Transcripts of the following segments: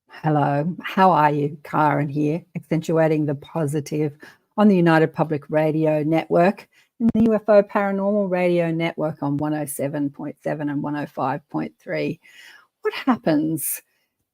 Hello, how are you? Karen here, accentuating the positive on the United Public Radio Network and the UFO Paranormal Radio Network on 107.7 and 105.3. What happens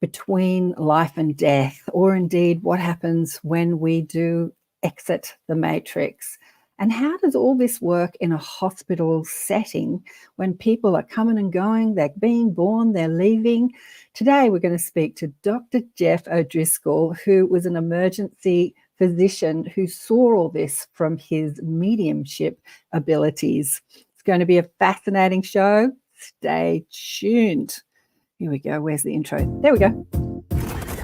between life and death, or indeed what happens when we do exit the matrix? And how does all this work in a hospital setting when people are coming and going, they're being born, they're leaving? Today, we're going to speak to Dr. Jeff O'Driscoll, who was an emergency physician who saw all this from his mediumship abilities. It's going to be a fascinating show. Stay tuned. Here we go. Where's the intro? There we go.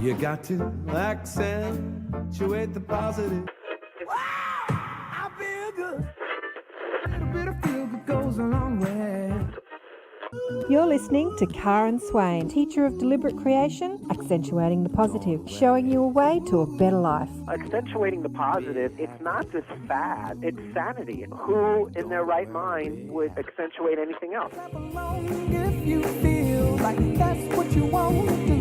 You got to accentuate the positive. I feel good. A little bit of feel good goes a long way. You're listening to Karen Swain, teacher of deliberate creation, accentuating the positive, showing you a way to a better life. Accentuating the positive, it's not just fad, it's sanity. Who in their right mind would accentuate anything else? If you feel like that's what you want to do.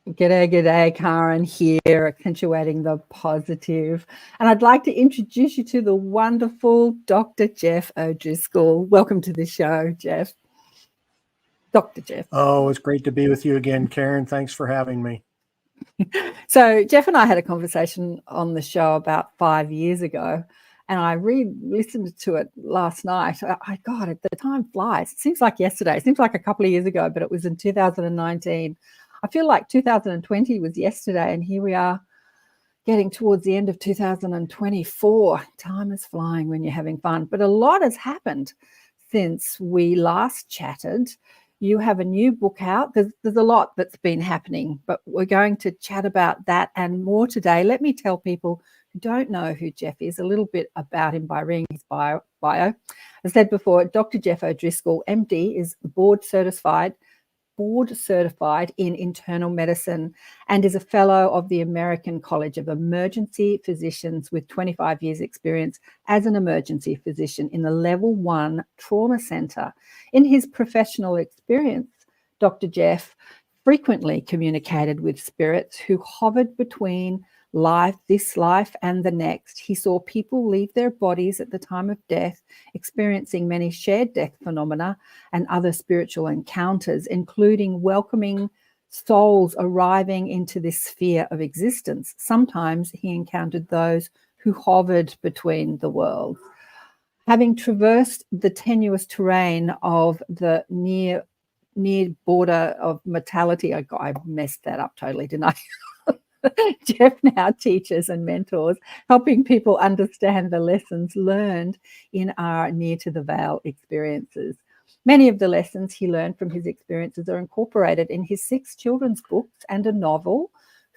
G'day, Karen here, accentuating the positive. And I'd like to introduce you to the wonderful Dr. Jeff O'Driscoll. Welcome to the show, Jeff. Dr. Jeff. Oh, it's great to be with you again, Karen. Thanks for having me. So Jeff and I had a conversation on the show about 5 years ago, and I re-listened to it last night. God, the time flies. It seems like yesterday. It seems like a couple of years ago, but it was in 2019. I feel like 2020 was yesterday, and here we are getting towards the end of 2024. Time is flying when you're having fun. But a lot has happened since we last chatted. You have a new book out. There's a lot that's been happening, but we're going to chat about that and more today. Let me tell people who don't know who Jeff is a little bit about him by reading his bio. As I said before, Dr. Jeff O'Driscoll, MD, is board certified in internal medicine and is a fellow of the American College of Emergency Physicians with 25 years experience as an emergency physician in the Level 1 Trauma Center. In his professional experience, Dr. Jeff frequently communicated with spirits who hovered between this life and the next. He saw people leave their bodies at the time of death, experiencing many shared death phenomena and other spiritual encounters, including welcoming souls arriving into this sphere of existence. Sometimes he encountered those who hovered between the worlds. Having traversed the tenuous terrain of the near border of mortality, I messed that up totally, didn't I? Jeff now teaches and mentors, helping people understand the lessons learned in our near to the veil experiences. Many of the lessons he learned from his experiences are incorporated in his 6 children's books and a novel,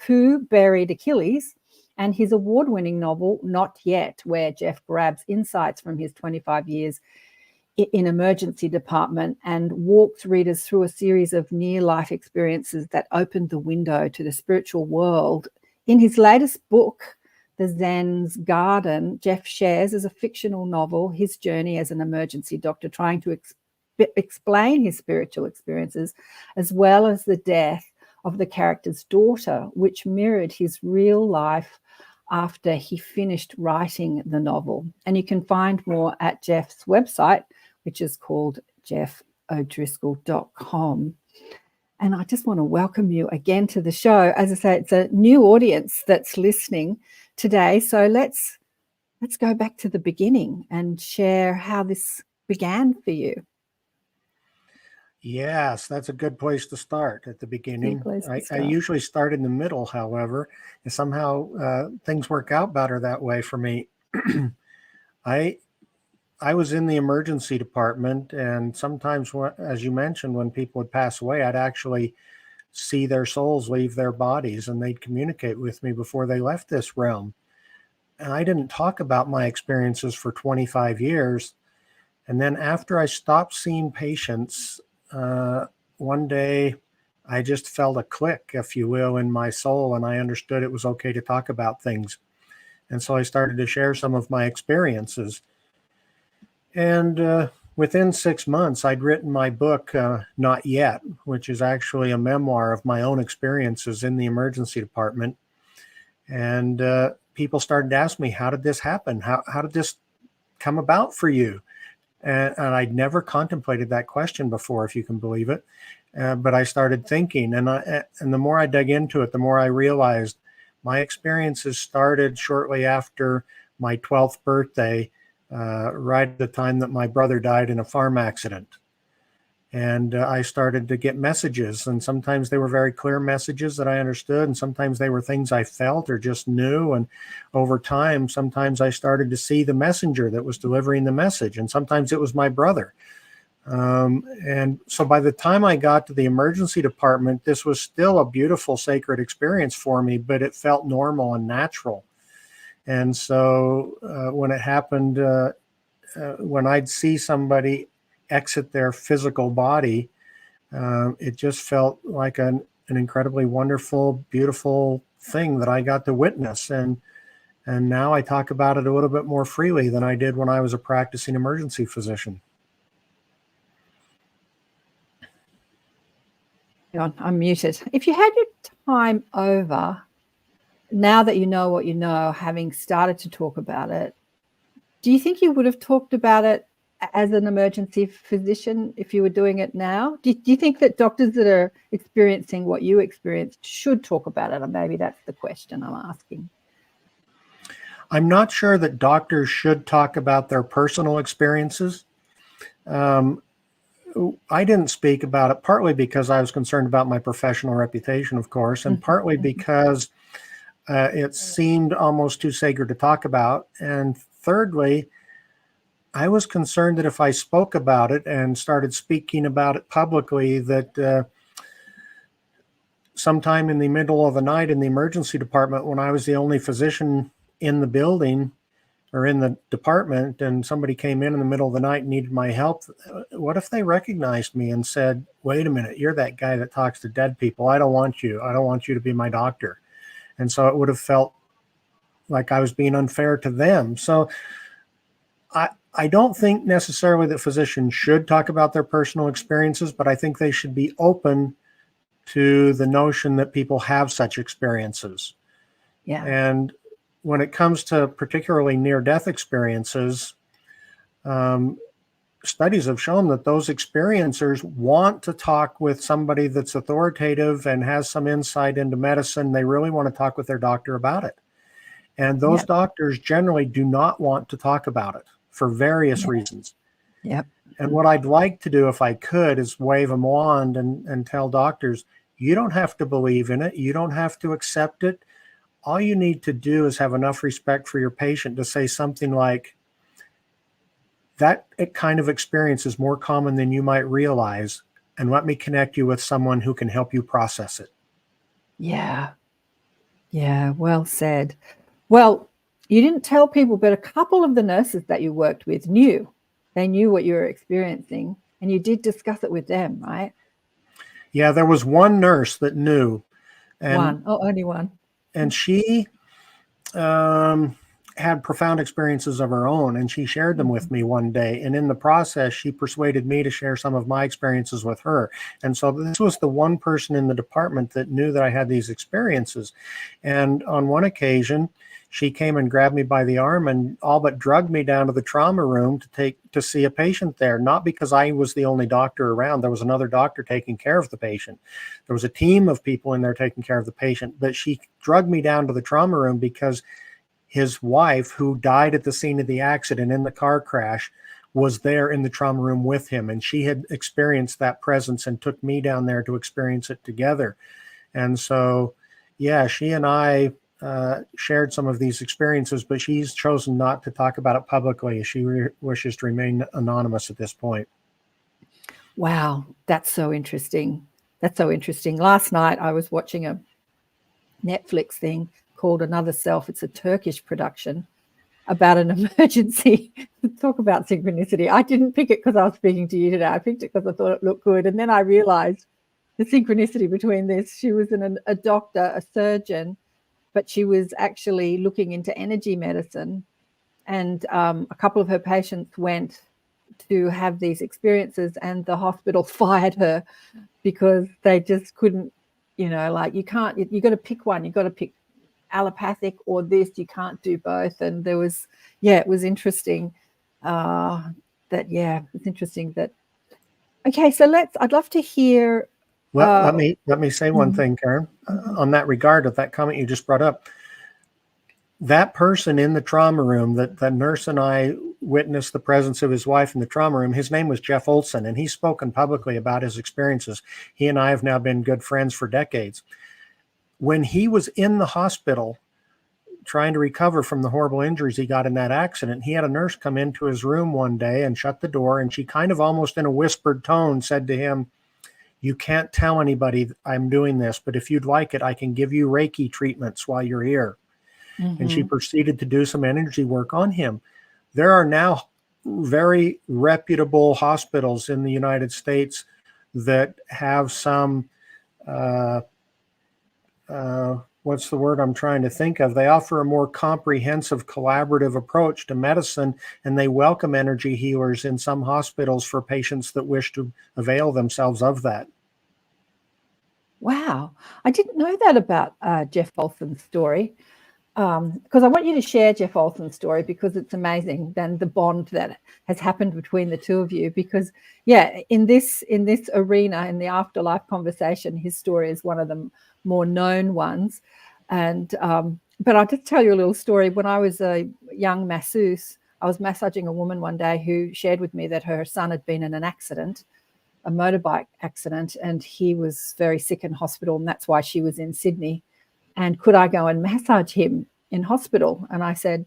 Buried Achilles, and his award-winning novel, Not Yet, where Jeff grabs insights from his 25 years in emergency department and walks readers through a series of near-life experiences that opened the window to the spiritual world. In his latest book, The Zen's Garden, Jeff shares as a fictional novel his journey as an emergency doctor, trying to explain his spiritual experiences, as well as the death of the character's daughter, which mirrored his real life after he finished writing the novel. And you can find more at Jeff's website, which is called jeffodriscoll.com. And I just want to welcome you again to the show. As I say, it's a new audience that's listening today. So let's go back to the beginning and share how this began for you. Yes, that's a good place to start at the beginning. I usually start in the middle, however, and somehow things work out better that way for me. I was in the emergency department, and sometimes, as you mentioned, when people would pass away, I'd actually see their souls leave their bodies, and they'd communicate with me before they left this realm. And I didn't talk about my experiences for 25 years. And then after I stopped seeing patients, one day I just felt a click, if you will, in my soul, and I understood it was okay to talk about things. And so I started to share some of my experiences. And within 6 months, I'd written my book, Not Yet, which is actually a memoir of my own experiences in the emergency department. And people started to ask me, how did this happen? How did this come about for you? And I'd never contemplated that question before, if you can believe it. But I started thinking, and the more I dug into it, the more I realized my experiences started shortly after my 12th birthday, right at the time that my brother died in a farm accident. And I started to get messages, and sometimes they were very clear messages that I understood, and sometimes they were things I felt or just knew. And over time, sometimes I started to see the messenger that was delivering the message, and sometimes it was my brother. And so by the time I got to the emergency department, this was still a beautiful, sacred experience for me, but it felt normal and natural. And so when it happened, when I'd see somebody exit their physical body, it just felt like an incredibly wonderful, beautiful thing that I got to witness. And now I talk about it a little bit more freely than I did when I was a practicing emergency physician. I'm muted. If you had your time over, now that you know what you know, having started to talk about it, do you think you would have talked about it as an emergency physician if you were doing it now? Do you think that doctors that are experiencing what you experienced should talk about it? Or maybe that's the question I'm asking. I'm not sure that doctors should talk about their personal experiences. I didn't speak about it partly because I was concerned about my professional reputation, of course, and partly because it seemed almost too sacred to talk about. And thirdly, I was concerned that if I spoke about it and started speaking about it publicly, that sometime in the middle of the night in the emergency department, when I was the only physician in the building or in the department, and somebody came in the middle of the night and needed my help, what if they recognized me and said, wait a minute, you're that guy that talks to dead people. I don't want you. I don't want you to be my doctor. And so it would have felt like I was being unfair to them. So I don't think necessarily that physicians should talk about their personal experiences, but I think they should be open to the notion that people have such experiences. Yeah. And when it comes to particularly near-death experiences, studies have shown that those experiencers want to talk with somebody that's authoritative and has some insight into medicine. They really want to talk with their doctor about it. And those doctors generally do not want to talk about it for various reasons. Yep. And what I'd like to do, if I could, is wave a wand and tell doctors, you don't have to believe in it. You don't have to accept it. All you need to do is have enough respect for your patient to say something like, that kind of experience is more common than you might realize, and let me connect you with someone who can help you process it. Yeah. Yeah, well said. Well, you didn't tell people, but a couple of the nurses that you worked with knew. They knew what you were experiencing, and you did discuss it with them, right? Yeah, there was one nurse that knew. And only one. And she had profound experiences of her own, and she shared them with me one day. And in the process, she persuaded me to share some of my experiences with her. And so this was the one person in the department that knew that I had these experiences. And on one occasion, she came and grabbed me by the arm and all but drugged me down to the trauma room to see a patient there. Not because I was the only doctor around. There was another doctor taking care of the patient. There was a team of people in there taking care of the patient. But she drugged me down to the trauma room because his wife, who died at the scene of the accident in the car crash, was there in the trauma room with him. And she had experienced that presence and took me down there to experience it together. And so, yeah, she and I shared some of these experiences, but she's chosen not to talk about it publicly. She wishes to remain anonymous at this point. Wow, that's so interesting. That's so interesting. Last night I was watching a Netflix thing called Another Self. It's a Turkish production about an emergency. Talk about synchronicity. I didn't pick it because I was speaking to you today. I picked it because I thought it looked good. And then I realized the synchronicity between this. She was a doctor, a surgeon, but she was actually looking into energy medicine. And a couple of her patients went to have these experiences, and the hospital fired her because they just couldn't, you know, like, you got to pick one. You got to pick allopathic or this. You can't do both. And there was, it was interesting. It's interesting that. Okay, so I'd love to hear. Well, let me say one thing, Karen, on that regard of that comment you just brought up. That person in the trauma room, that the nurse and I witnessed the presence of his wife in the trauma room, his name was Jeff Olson, and he's spoken publicly about his experiences. He and I have now been good friends for decades. When he was in the hospital trying to recover from the horrible injuries he got in that accident, he had a nurse come into his room one day and shut the door, and she kind of almost in a whispered tone said to him, "You can't tell anybody I'm doing this, but if you'd like it, I can give you Reiki treatments while you're here." And she proceeded to do some energy work on him. There are now very reputable hospitals in the United States that have some, what's the word I'm trying to think of? They offer a more comprehensive, collaborative approach to medicine, and they welcome energy healers in some hospitals for patients that wish to avail themselves of that. Wow. I didn't know that about Jeff Olson's story. Because I want you to share Jeff Olson's story, because it's amazing, then the bond that has happened between the two of you. Because in this arena, in the afterlife conversation, his story is one of the more known ones. And but I'll just tell you a little story. When I was a young masseuse, I was massaging a woman one day who shared with me that her son had been in an accident, a motorbike accident, and he was very sick in hospital, and that's why she was in Sydney. And could I go and massage him in hospital? And I said,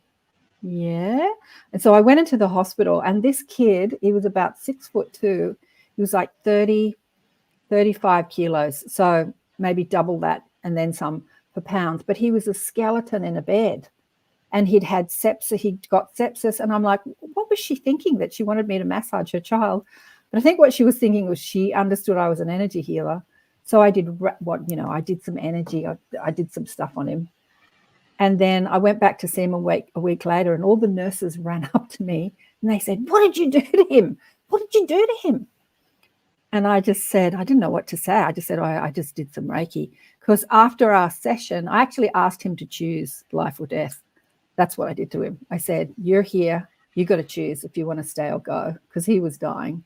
yeah. And so I went into the hospital, and this kid, he was about 6'2". He was like 35 kilos. So maybe double that and then some per pound. But he was a skeleton in a bed, and he'd had sepsis. He'd got sepsis. And I'm like, what was she thinking that she wanted me to massage her child? But I think what she was thinking was she understood I was an energy healer. So I did I did some energy. I did some stuff on him. And then I went back to see him a week later, and all the nurses ran up to me and they said, "What did you do to him? What did you do to him?" And I just said, I didn't know what to say. I just said, I just did some Reiki. Because after our session, I actually asked him to choose life or death. That's what I did to him. I said, "You're here. You got to choose if you want to stay or go," because he was dying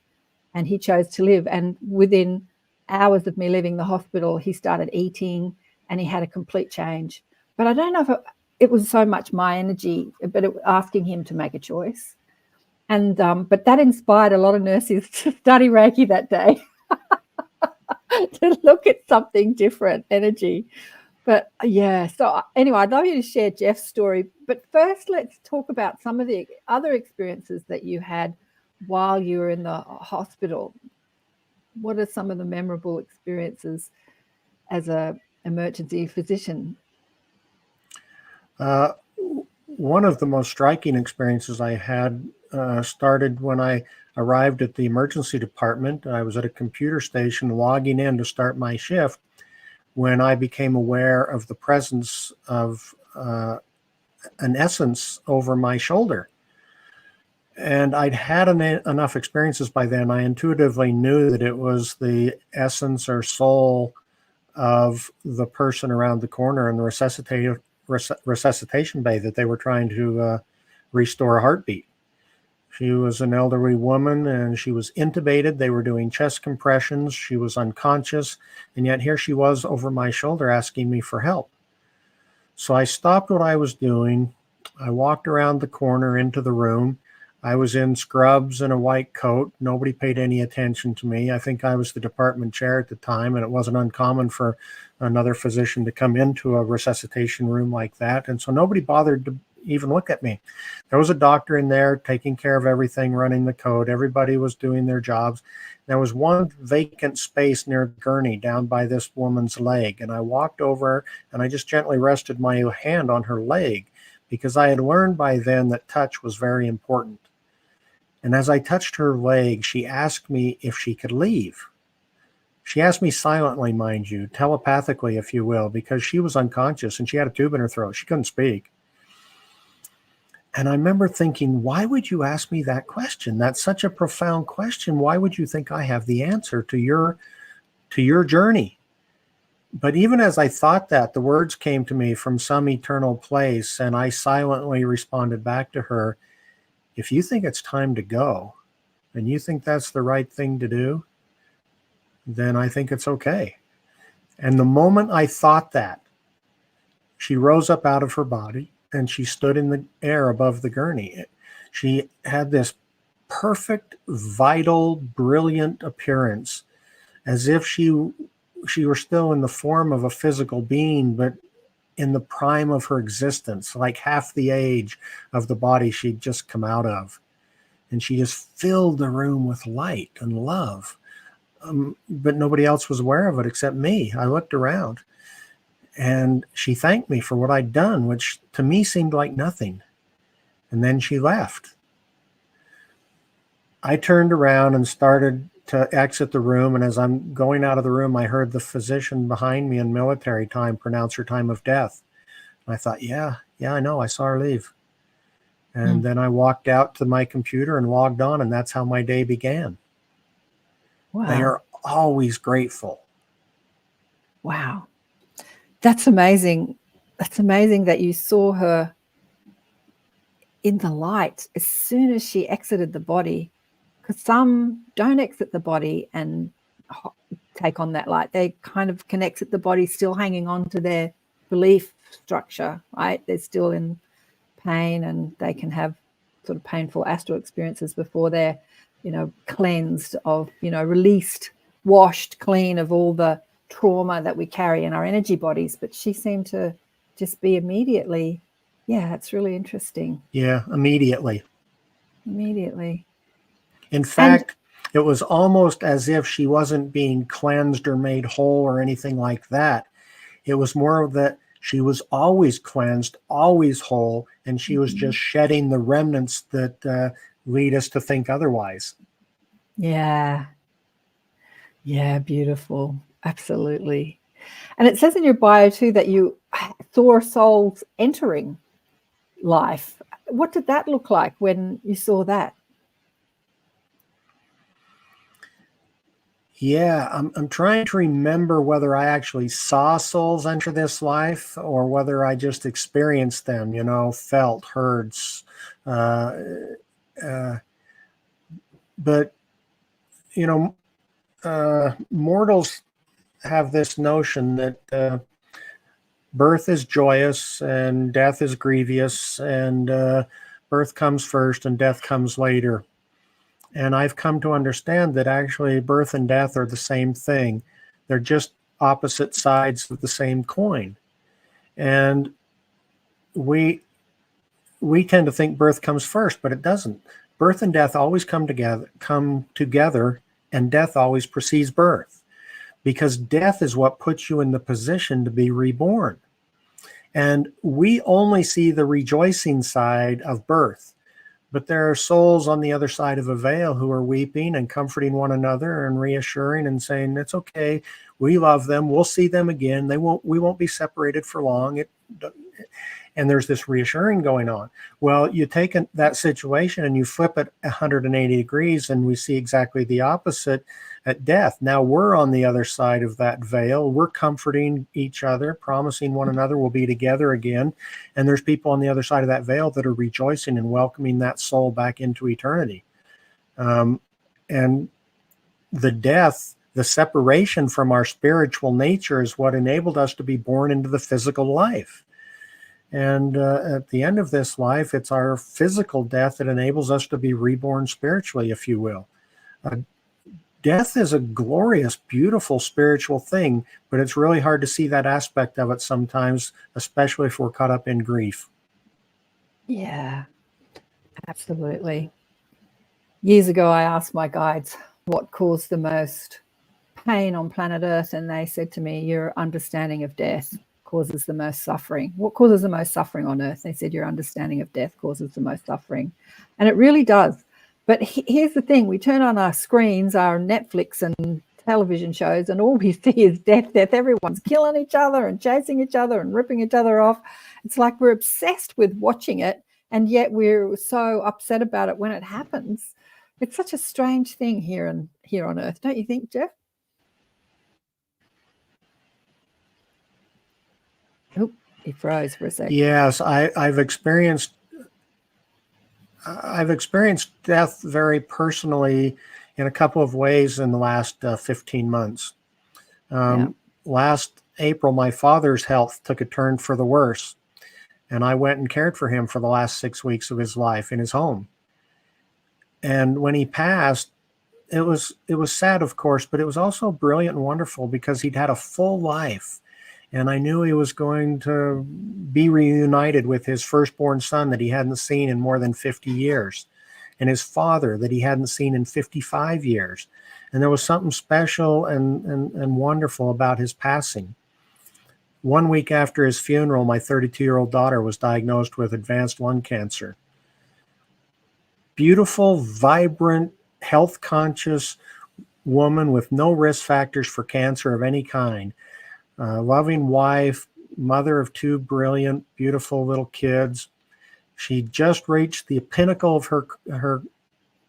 and he chose to live. And within hours of me leaving the hospital, he started eating and he had a complete change. But I don't know if it was so much my energy, but asking him to make a choice. And but that inspired a lot of nurses to study Reiki that day, to look at something different, energy. But so anyway, I'd love you to share Jeff's story. But first, let's talk about some of the other experiences that you had while you were in the hospital. What are some of the memorable experiences as a emergency physician? One of the most striking experiences I had started when I arrived at the emergency department. I was at a computer station logging in to start my shift when I became aware of the presence of an essence over my shoulder. And I'd had enough experiences by then. I intuitively knew that it was the essence or soul of the person around the corner in the resuscitation bay that they were trying to restore a heartbeat. She was an elderly woman, and she was intubated. They were doing chest compressions. She was unconscious, and yet here she was over my shoulder asking me for help. So I stopped what I was doing. I walked around the corner into the room. I was in scrubs and a white coat. Nobody paid any attention to me. I think I was the department chair at the time, and it wasn't uncommon for another physician to come into a resuscitation room like that. And so nobody bothered to even look at me. There was a doctor in there taking care of everything, running the code. Everybody was doing their jobs. There was one vacant space near the gurney down by this woman's leg. And I walked over and I just gently rested my hand on her leg, because I had learned by then that touch was very important. And as I touched her leg, she asked me if she could leave. She asked me silently, mind you, telepathically, if you will, because she was unconscious and she had a tube in her throat. She couldn't speak. And I remember thinking, why would you ask me that question? That's such a profound question. Why would you think I have the answer to your journey? But even as I thought that, the words came to me from some eternal place, and I silently responded back to her, if you think it's time to go, and you think that's the right thing to do, then I think it's okay. And the moment I thought that, she rose up out of her body and she stood in the air above the gurney. She had this perfect, vital, brilliant appearance, as if she were still in the form of a physical being, but in the prime of her existence, like half the age of the body she'd just come out of. And she just filled the room with light and love. But nobody else was aware of it except me. I looked around. And she thanked me for what I'd done, which to me seemed like nothing. And then she left. I turned around and started to exit the room. And as I'm going out of the room, I heard the physician behind me in military time pronounce her time of death. And I thought, yeah, I know. I saw her leave. And then I walked out to my computer and logged on. And that's how my day began. Wow. They are always grateful. Wow. That's amazing. That's amazing that you saw her in the light as soon as she exited the body, because some don't exit the body and take on that light. They kind of can exit the body still hanging on to their belief structure, right? They're still in pain and they can have sort of painful astral experiences before they're, cleansed of, released, washed clean of all the trauma that we carry in our energy bodies. But she seemed to just be immediately, it's really interesting. Yeah, immediately. In fact, it was almost as if she wasn't being cleansed or made whole or anything like that. It was more of that she was always cleansed, always whole, and she was just shedding the remnants that lead us to think otherwise. Yeah, beautiful. Absolutely. And it says in your bio too that you saw souls entering life. What did that look like when you saw that? Yeah, I'm trying to remember whether I actually saw souls enter this life or whether I just experienced them, felt, heard. But, mortals have this notion that birth is joyous and death is grievous, and birth comes first and death comes later. And I've come to understand that actually birth and death are the same thing. They're just opposite sides of the same coin. And we tend to think birth comes first, but it doesn't. Birth and death always come together, and death always precedes birth, because death is what puts you in the position to be reborn. And we only see the rejoicing side of birth. But there are souls on the other side of a veil who are weeping and comforting one another and reassuring and saying, it's okay. We love them. We'll see them again. We won't be separated for long. And there's this reassuring going on. Well, you take that situation and you flip it 180 degrees, and we see exactly the opposite at death. Now we're on the other side of that veil. We're comforting each other, promising one another we'll be together again. And there's people on the other side of that veil that are rejoicing and welcoming that soul back into eternity. And the death, the separation from our spiritual nature, is what enabled us to be born into the physical life. And at the end of this life, it's our physical death that enables us to be reborn spiritually, if you will. Death is a glorious, beautiful spiritual thing, but it's really hard to see that aspect of it sometimes, especially if we're caught up in grief. Yeah, absolutely. Years ago, I asked my guides what caused the most pain on planet Earth, and they said to me, your understanding of death causes the most suffering. What causes the most suffering on Earth? They said, your understanding of death causes the most suffering. And it really does. But here's the thing. We turn on our screens, our Netflix and television shows, and all we see is death. Everyone's killing each other and chasing each other and ripping each other off. It's like we're obsessed with watching it and yet we're so upset about it when it happens. It's such a strange thing here on Earth, don't you think, Jeff? Oh, he froze for a second. Yes, I've experienced death very personally in a couple of ways in the last 15 months. Last April, my father's health took a turn for the worse, and I went and cared for him for the last 6 weeks of his life in his home. And when he passed, it was sad, of course, but it was also brilliant and wonderful because he'd had a full life. And I knew he was going to be reunited with his firstborn son that he hadn't seen in more than 50 years, and his father that he hadn't seen in 55 years. And there was something special and wonderful about his passing. 1 week after his funeral, my 32-year-old daughter was diagnosed with advanced lung cancer. Beautiful, vibrant, health-conscious woman with no risk factors for cancer of any kind. Loving wife, mother of 2 brilliant, beautiful little kids. She just reached the pinnacle of her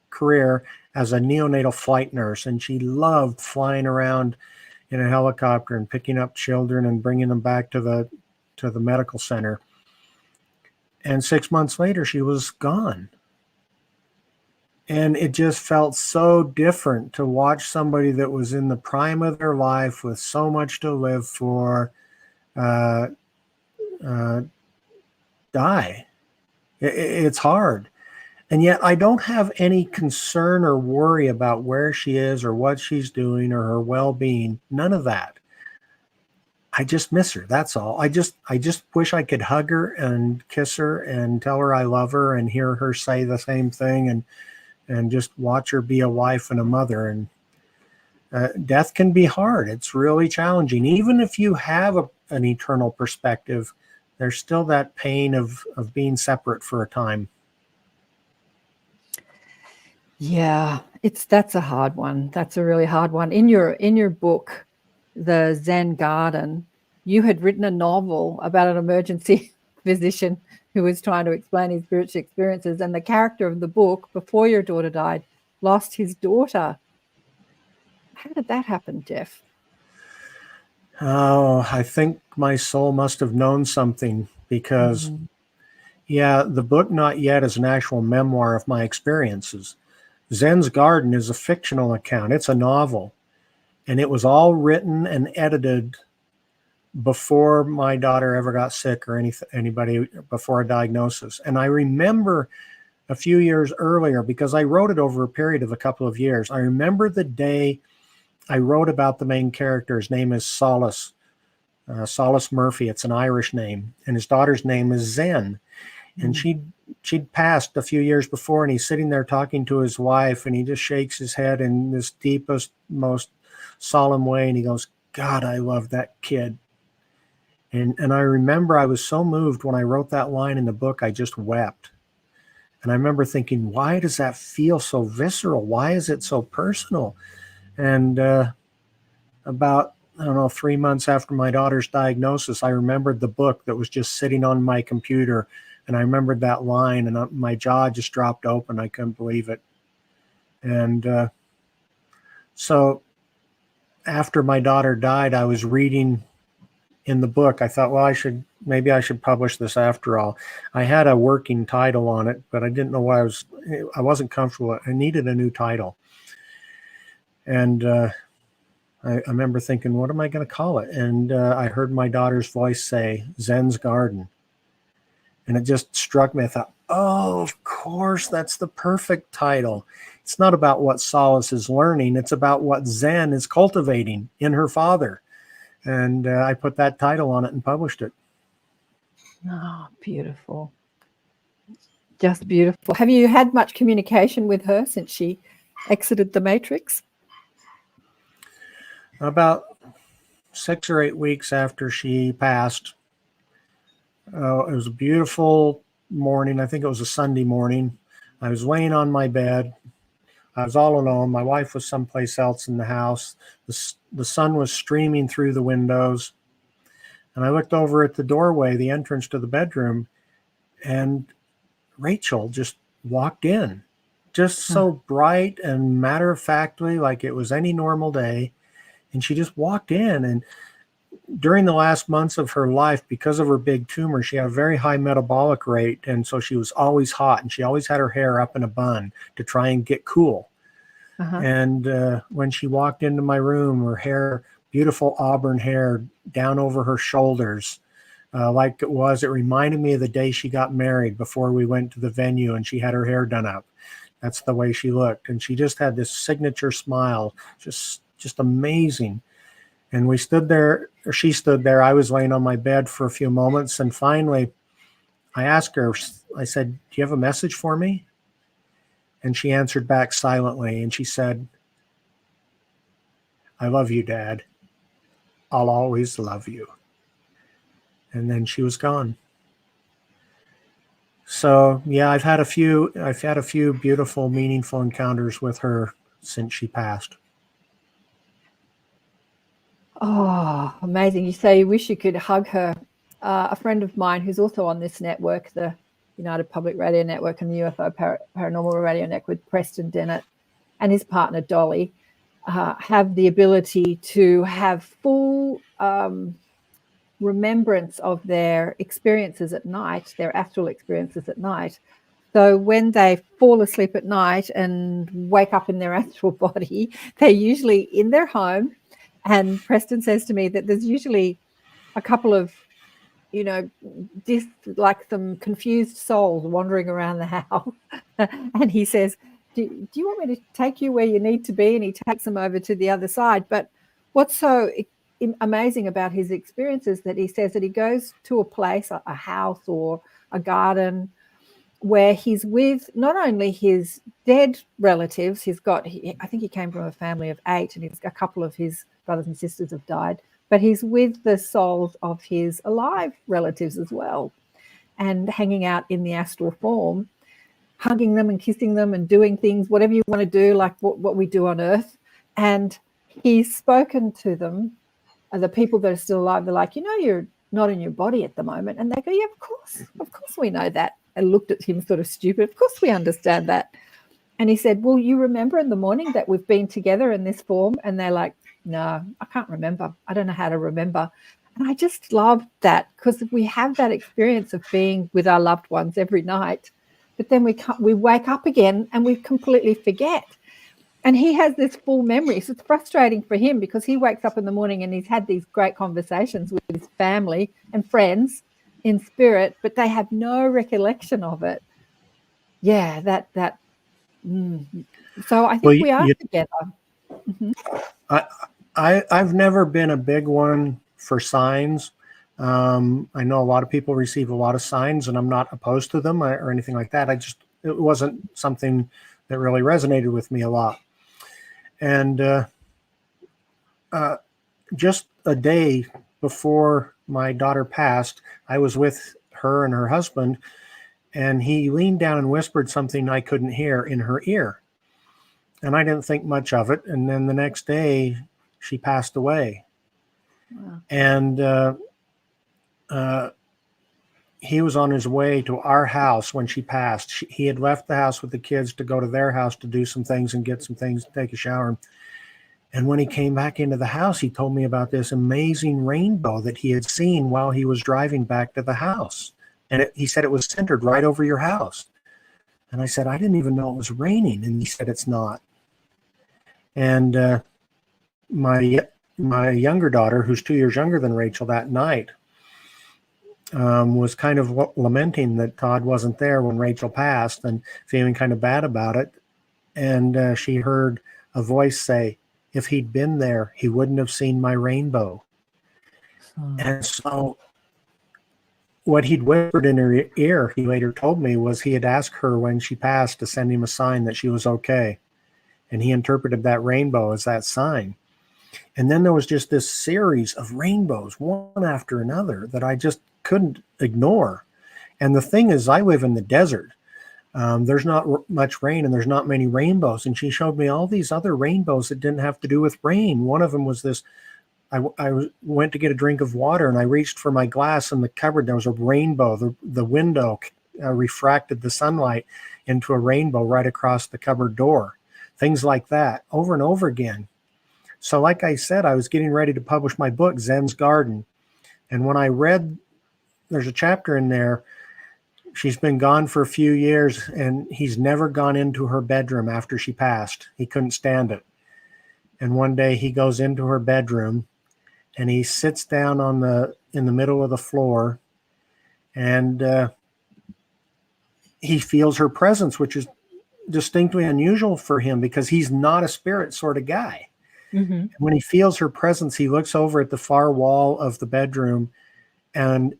career as a neonatal flight nurse, and she loved flying around in a helicopter and picking up children and bringing them back to the medical center. And 6 months later, she was gone. And it just felt so different to watch somebody that was in the prime of their life with so much to live for die. It's hard. And yet I don't have any concern or worry about where she is or what she's doing or her well-being. None of that. I just miss her. That's all. I just wish I could hug her and kiss her and tell her I love her and hear her say the same thing and just watch her be a wife and a mother. And death can be hard. It's really challenging. Even if you have an eternal perspective, there's still that pain of being separate for a time. Yeah, that's a hard one. That's a really hard one. In your book, The Zen Garden, you had written a novel about an emergency physician who was trying to explain his spiritual experiences, and the character of the book, before your daughter died, lost his daughter. How did that happen, Jeff? Oh, I think my soul must have known something because, yeah, the book Not Yet is an actual memoir of my experiences. Zen's Garden is a fictional account. It's a novel. And it was all written and edited before my daughter ever got sick or anybody before a diagnosis. And I remember a few years earlier, because I wrote it over a period of a couple of years, I remember the day I wrote about the main character. His name is Solace Murphy. It's an Irish name. And his daughter's name is Zen. And she'd passed a few years before, and he's sitting there talking to his wife, and he just shakes his head in this deepest, most solemn way, and he goes, "God, I love that kid." And I remember I was so moved when I wrote that line in the book, I just wept. And I remember thinking, why does that feel so visceral? Why is it so personal? And about, 3 months after my daughter's diagnosis, I remembered the book that was just sitting on my computer. And I remembered that line, and my jaw just dropped open. I couldn't believe it. And so after my daughter died, I was reading in the book. I thought, well, maybe I should publish this after all. I had a working title on it, but I didn't know what I wasn't comfortable. I needed a new title. And I remember thinking, what am I going to call it? And I heard my daughter's voice say, Zen's Garden. And it just struck me. I thought, oh, of course, that's the perfect title. It's not about what Solace is learning. It's about what Zen is cultivating in her father. And I put that title on it and published it. Oh, beautiful. Just beautiful. Have you had much communication with her since she exited the Matrix? About 6 or 8 weeks after she passed, it was a beautiful morning. I think it was a Sunday morning. I was laying on my bed. I was all alone. My wife was someplace else in the house. The sun was streaming through the windows. And I looked over at the doorway, the entrance to the bedroom, and Rachel just walked in, just so bright and matter-of-factly, like it was any normal day. And she just walked in. And during the last months of her life, because of her big tumor, she had a very high metabolic rate. And so she was always hot, and she always had her hair up in a bun to try and get cool. And when she walked into my room, her hair, beautiful auburn hair down over her shoulders, like it reminded me of the day she got married before we went to the venue and she had her hair done up. That's the way she looked. And she just had this signature smile, just amazing. And we stood there, or she stood there. I was laying on my bed for a few moments. And finally, I asked her, I said, "Do you have a message for me?" And she answered back silently. And she said, "I love you, Dad. I'll always love you." And then she was gone. So yeah, I've had a few beautiful, meaningful encounters with her since she passed. Oh, amazing. You say you wish you could hug her. A friend of mine who's also on this network, the United Public Radio Network and the UFO Paranormal Radio Network, Preston Dennett, and his partner Dolly, have the ability to have full remembrance of their experiences at night, their astral experiences at night. So when they fall asleep at night and wake up in their astral body, they're usually in their home. And Preston says to me that there's usually a couple of, like some confused souls wandering around the house. And he says, do you want me to take you where you need to be? And he takes them over to the other side. But what's so amazing about his experience is that he says that he goes to a place, a house or a garden, where he's with not only his dead relatives, I think he came from a family of 8, and a couple of his brothers and sisters have died, but he's with the souls of his alive relatives as well, and hanging out in the astral form, hugging them and kissing them and doing things, whatever you want to do, like what we do on Earth. And he's spoken to them, the people that are still alive. They're like, you're not in your body at the moment. And they go, yeah, of course we know that. And looked at him sort of stupid. Of course we understand that. And he said, well, you remember in the morning that we've been together in this form? And they're like, no, I can't remember. I don't know how to remember. And I just love that, because we have that experience of being with our loved ones every night, but then we wake up again and we completely forget. And he has this full memory. So it's frustrating for him, because he wakes up in the morning and he's had these great conversations with his family and friends in spirit, but they have no recollection of it. Yeah, So I think we are together. Mm-hmm. I've never been a big one for signs. I know a lot of people receive a lot of signs, and I'm not opposed to them or anything like that. It wasn't something that really resonated with me a lot. And just a day before my daughter passed, I was with her and her husband, and he leaned down and whispered something I couldn't hear in her ear. And I didn't think much of it. And then the next day, she passed away. Wow. And he was on his way to our house when she passed. He had left the house with the kids to go to their house to do some things and get some things, take a shower. And when he came back into the house, he told me about this amazing rainbow that he had seen while he was driving back to the house. And he said it was centered right over your house. And I said, I didn't even know it was raining. And he said, it's not. And my younger daughter, who's 2 years younger than Rachel, that night was kind of lamenting that Todd wasn't there when Rachel passed and feeling kind of bad about it. And she heard a voice say, if he'd been there, he wouldn't have seen my rainbow. And so what he'd whispered in her ear, he later told me, was he had asked her when she passed to send him a sign that she was okay. And he interpreted that rainbow as that sign. And then there was just this series of rainbows, one after another, that I just couldn't ignore. And the thing is, I live in the desert. There's not much rain and there's not many rainbows. And she showed me all these other rainbows that didn't have to do with rain. One of them was this, I went to get a drink of water and I reached for my glass in the cupboard. There was a rainbow. The window refracted the sunlight into a rainbow right across the cupboard door. Things like that over and over again. So like I said, I was getting ready to publish my book, Zen's Garden. And when I read, there's a chapter in there, she's been gone for a few years and he's never gone into her bedroom after she passed. He couldn't stand it. And one day he goes into her bedroom and he sits down in the middle of the floor, and he feels her presence, which is distinctly unusual for him because he's not a spirit sort of guy. Mm-hmm. When he feels her presence, he looks over at the far wall of the bedroom, and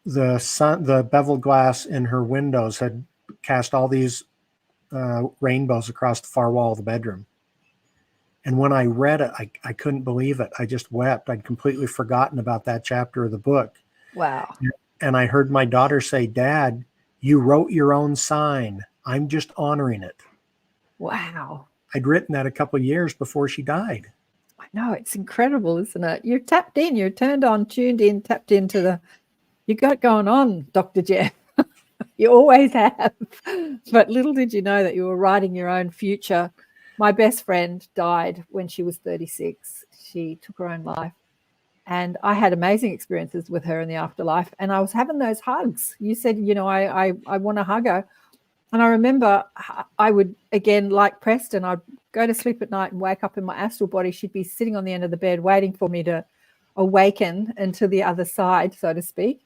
the beveled glass in her windows had cast all these rainbows across the far wall of the bedroom. And when I read it, I couldn't believe it. I just wept. I'd completely forgotten about that chapter of the book. Wow. And I heard my daughter say, "Dad, you wrote your own sign. I'm just honoring it." Wow. I'd written that a couple of years before she died. I know, it's incredible, isn't it? You're tapped in, you're turned on, tuned in, tapped into you got it going on, Dr. Jeff. You always have. But little did you know that you were writing your own future. My best friend died when she was 36. She took her own life. And I had amazing experiences with her in the afterlife. And I was having those hugs. You said, I want to hug her. And I remember I would, again, like Preston, I'd go to sleep at night and wake up in my astral body. She'd be sitting on the end of the bed waiting for me to awaken into the other side, so to speak.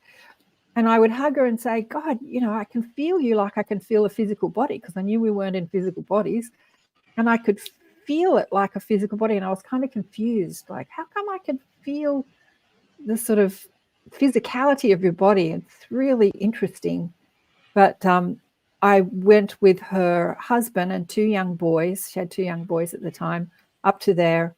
And I would hug her and say, God, I can feel you like I can feel a physical body, because I knew we weren't in physical bodies. And I could feel it like a physical body. And I was kind of confused, like, how come I can feel the sort of physicality of your body? It's really interesting. But I went with her husband and 2 young boys. She had 2 young boys at the time, up to their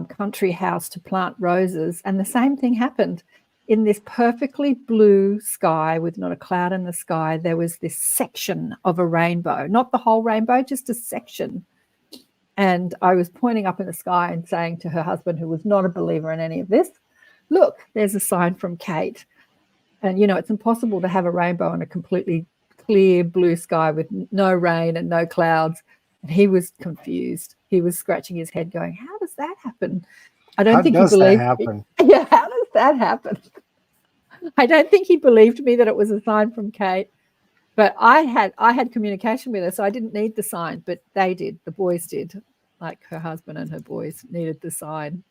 country house to plant roses. And the same thing happened. In this perfectly blue sky with not a cloud in the sky, there was this section of a rainbow, not the whole rainbow, just a section. And I was pointing up in the sky and saying to her husband, who was not a believer in any of this, look, there's a sign from Kate. And, it's impossible to have a rainbow in a completely clear blue sky with no rain and no clouds. And he was confused. He was scratching his head going, how does that happen? I don't think he believed. How does that happen? Yeah, how does that happen? I don't think he believed me that it was a sign from Kate. But I had communication with her, so I didn't need the sign, but they did. The boys did. Like her husband and her boys needed the sign.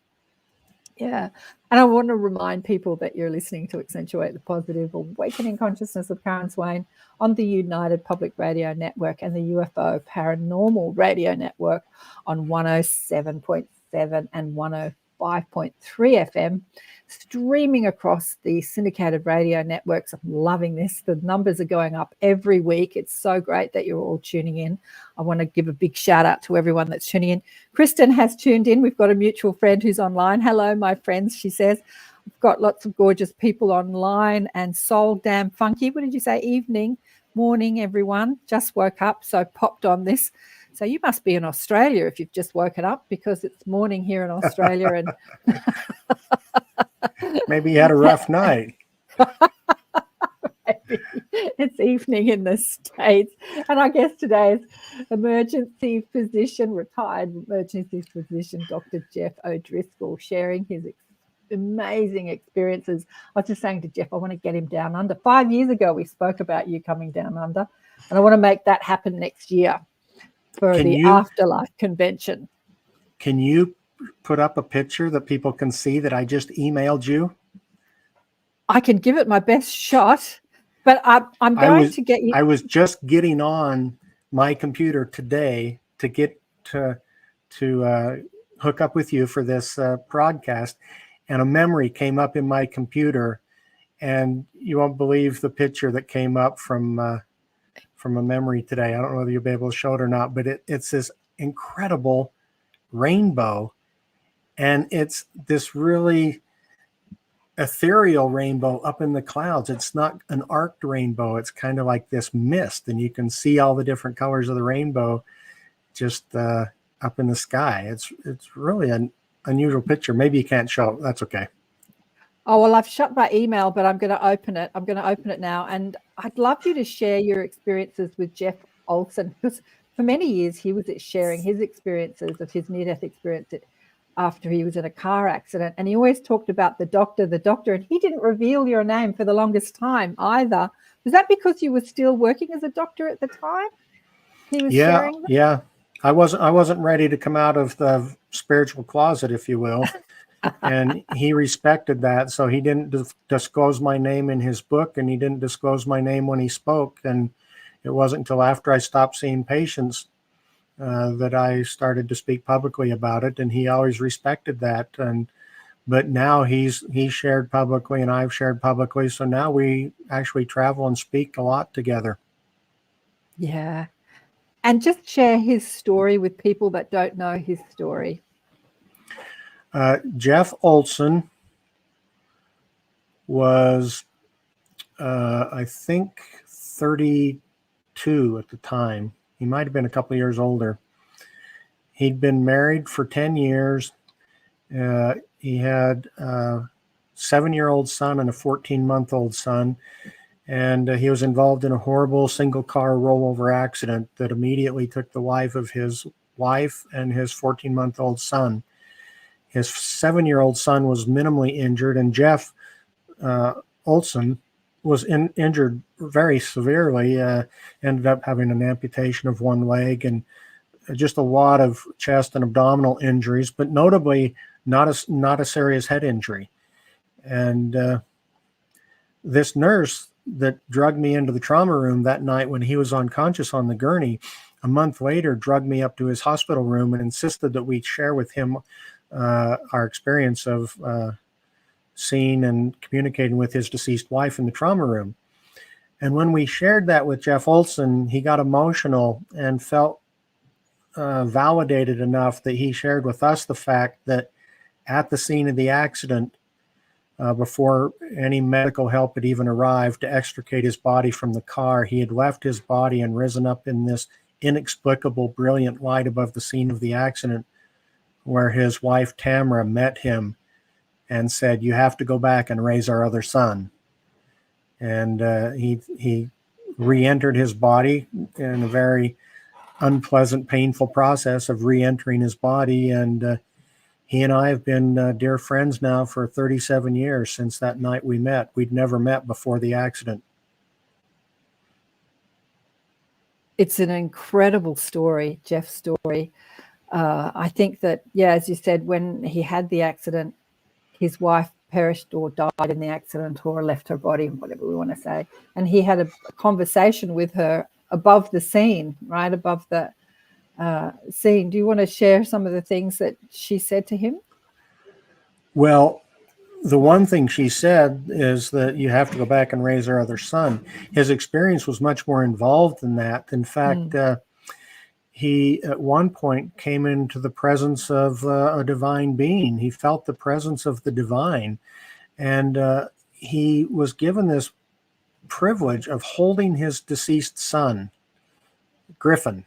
Yeah. And I want to remind people that you're listening to Accentuate the Positive, Awakening Consciousness of Karen Swain on the United Public Radio Network and the UFO Paranormal Radio Network on 107.7 and 105.3 FM, streaming across the syndicated radio networks. I'm loving this. The numbers are going up every week. It's so great that you're all tuning in. I want to give a big shout out to everyone that's tuning in. Kristen has tuned in. We've got a mutual friend who's online. Hello, my friends, she says. We've got lots of gorgeous people online, and soul damn funky. What did you say? Evening, morning, everyone. Just woke up, so popped on this. So you must be in Australia if you've just woken up, because it's morning here in Australia. And maybe you had a rough night. Maybe. It's evening in the States. And I guess today is retired emergency physician, Dr. Jeff O'Driscoll, sharing his amazing experiences. I was just saying to Jeff, I want to get him down under. 5 years ago, we spoke about you coming down under, and I want to make that happen next year for Afterlife convention. Can you put up a picture that people can see that I just emailed you? I can give it my best shot, but I'm going to get you. I was just getting on my computer today to get to hook up with you for this broadcast, and a memory came up in my computer, and you won't believe the picture that came up from a memory today. I don't know whether you'll be able to show it or not, but it's this incredible rainbow, and it's this really ethereal rainbow up in the clouds. It's not an arced rainbow. It's kind of like this mist, and you can see all the different colors of the rainbow just up in the sky. It's really an unusual picture. Maybe you can't show it. That's okay. Oh, well, I've shut my email, but I'm going to open it. I'm going to open it now. And I'd love you to share your experiences with Jeff Olson, because for many years he was sharing his experiences of his near-death experience after he was in a car accident. And he always talked about the doctor, and he didn't reveal your name for the longest time either. Was that because you were still working as a doctor at the time? He was sharing them? Yeah. I wasn't ready to come out of the spiritual closet, if you will. And he respected that. So he didn't disclose my name in his book, and he didn't disclose my name when he spoke. And it wasn't until after I stopped seeing patients that I started to speak publicly about it. And he always respected that. But now he's shared publicly and I've shared publicly. So now we actually travel and speak a lot together. Yeah. And just share his story with people that don't know his story. Jeff Olson was, I think, 32 at the time. He might have been a couple of years older. He'd been married for 10 years. He had a 7-year-old son and a 14-month-old son. And he was involved in a horrible single-car rollover accident that immediately took the life of his wife and his 14-month-old son. His 7-year-old son was minimally injured, and Jeff Olson was injured very severely, ended up having an amputation of one leg and just a lot of chest and abdominal injuries, but notably not a serious head injury. And this nurse that drugged me into the trauma room that night when he was unconscious on the gurney, a month later drugged me up to his hospital room and insisted that we share with him our experience of seeing and communicating with his deceased wife in the trauma room. And when we shared that with Jeff Olson, he got emotional and felt validated enough that he shared with us the fact that at the scene of the accident, before any medical help had even arrived to extricate his body from the car, he had left his body and risen up in this inexplicable, brilliant light above the scene of the accident, where his wife Tamara met him and said, "You have to go back and raise our other son." And he re-entered his body in a very unpleasant, painful process of re-entering his body. And he and I have been dear friends now for 37 years since that night we met. We'd never met before the accident. It's an incredible story, Jeff's story. I think that, yeah, as you said, when he had the accident, his wife perished or died in the accident or left her body, whatever we want to say. And he had a conversation with her above the scene, right above the scene. Do you want to share some of the things that she said to him? Well, the one thing she said is that you have to go back and raise our other son. His experience was much more involved than that. In fact, he at one point came into the presence of a divine being. He felt the presence of the divine, and he was given this privilege of holding his deceased son, Griffin.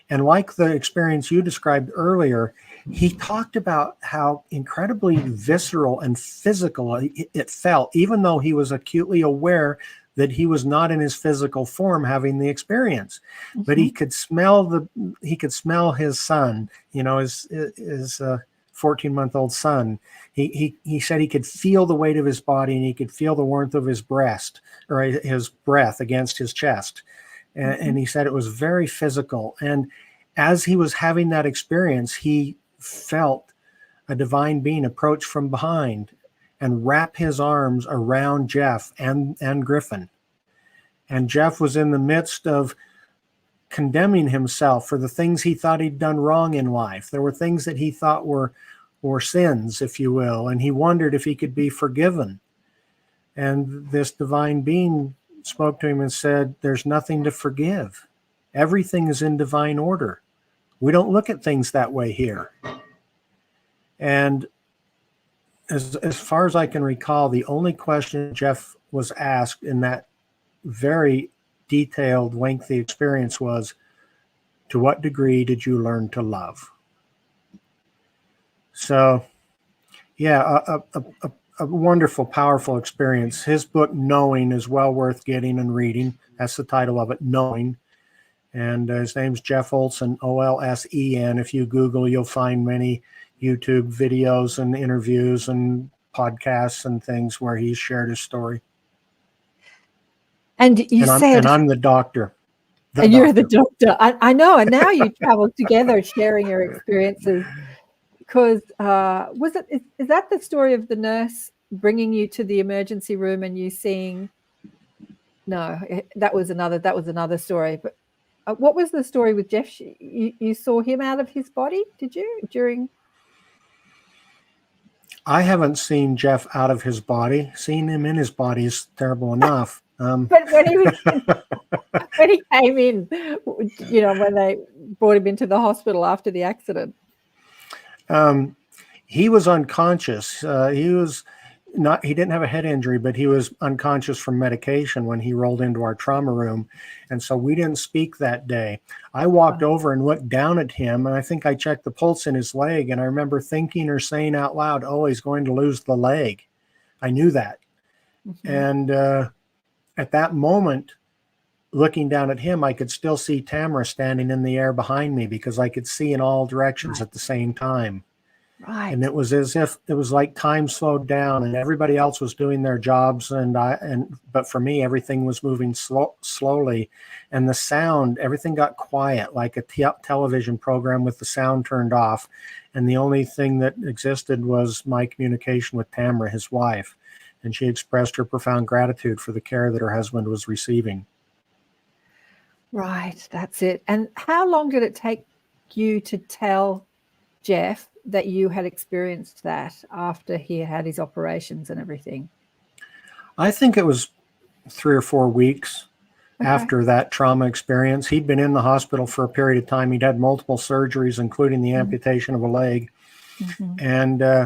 And like the experience you described earlier, he talked about how incredibly visceral and physical it felt, even though he was acutely aware that he was not in his physical form having the experience. But he could smell his son, his 14-month-old son. He said he could feel the weight of his body, and he could feel the warmth of his breast or his breath against his chest. And he said it was very physical. And as he was having that experience, he felt a divine being approach from behind and wrap his arms around Jeff and Griffin. And Jeff was in the midst of condemning himself for the things he thought he'd done wrong in life. There were things that he thought were sins, if you will, and he wondered if he could be forgiven. And this divine being spoke to him and said, "There's nothing to forgive. Everything is in divine order. We don't look at things that way here." And as far as I can recall, the only question Jeff was asked in that very detailed, lengthy experience was, "To what degree did you learn to love?" So, yeah, a wonderful, powerful experience. His book, Knowing, is well worth getting and reading. That's the title of it, Knowing. And his name's Jeff Olsen, Olsen. If you Google, you'll find many YouTube videos and interviews and podcasts and things where he's shared his story. And you said, I'm the doctor. And you're the doctor. I know. And now you travel together, sharing your experiences. Because is that the story of the nurse bringing you to the emergency room and you seeing? No, that was another story. But what was the story with Jeff? You saw him out of his body, did you? During? I haven't seen Jeff out of his body. Seeing him in his body is terrible enough. But when he was, when he came in, when they brought him into the hospital after the accident, he was unconscious. He didn't have a head injury, but he was unconscious from medication when he rolled into our trauma room. And so we didn't speak that day. I walked over and looked down at him, and I think I checked the pulse in his leg. And I remember thinking or saying out loud, "Oh, he's going to lose the leg." I knew that. Mm-hmm. And at that moment, looking down at him, I could still see Tamara standing in the air behind me because I could see in all directions at the same time. Right. And it was as if it was like time slowed down and everybody else was doing their jobs. But for me, everything was moving slowly, and the sound, everything got quiet, like a television program with the sound turned off. And the only thing that existed was my communication with Tamara, his wife. And she expressed her profound gratitude for the care that her husband was receiving. Right. That's it. And how long did it take you to tell Jeff that you had experienced that after he had his operations and everything? I think it was 3 or 4 weeks after that trauma experience. He'd been in the hospital for a period of time. He'd had multiple surgeries, including the amputation of a leg. Mm-hmm.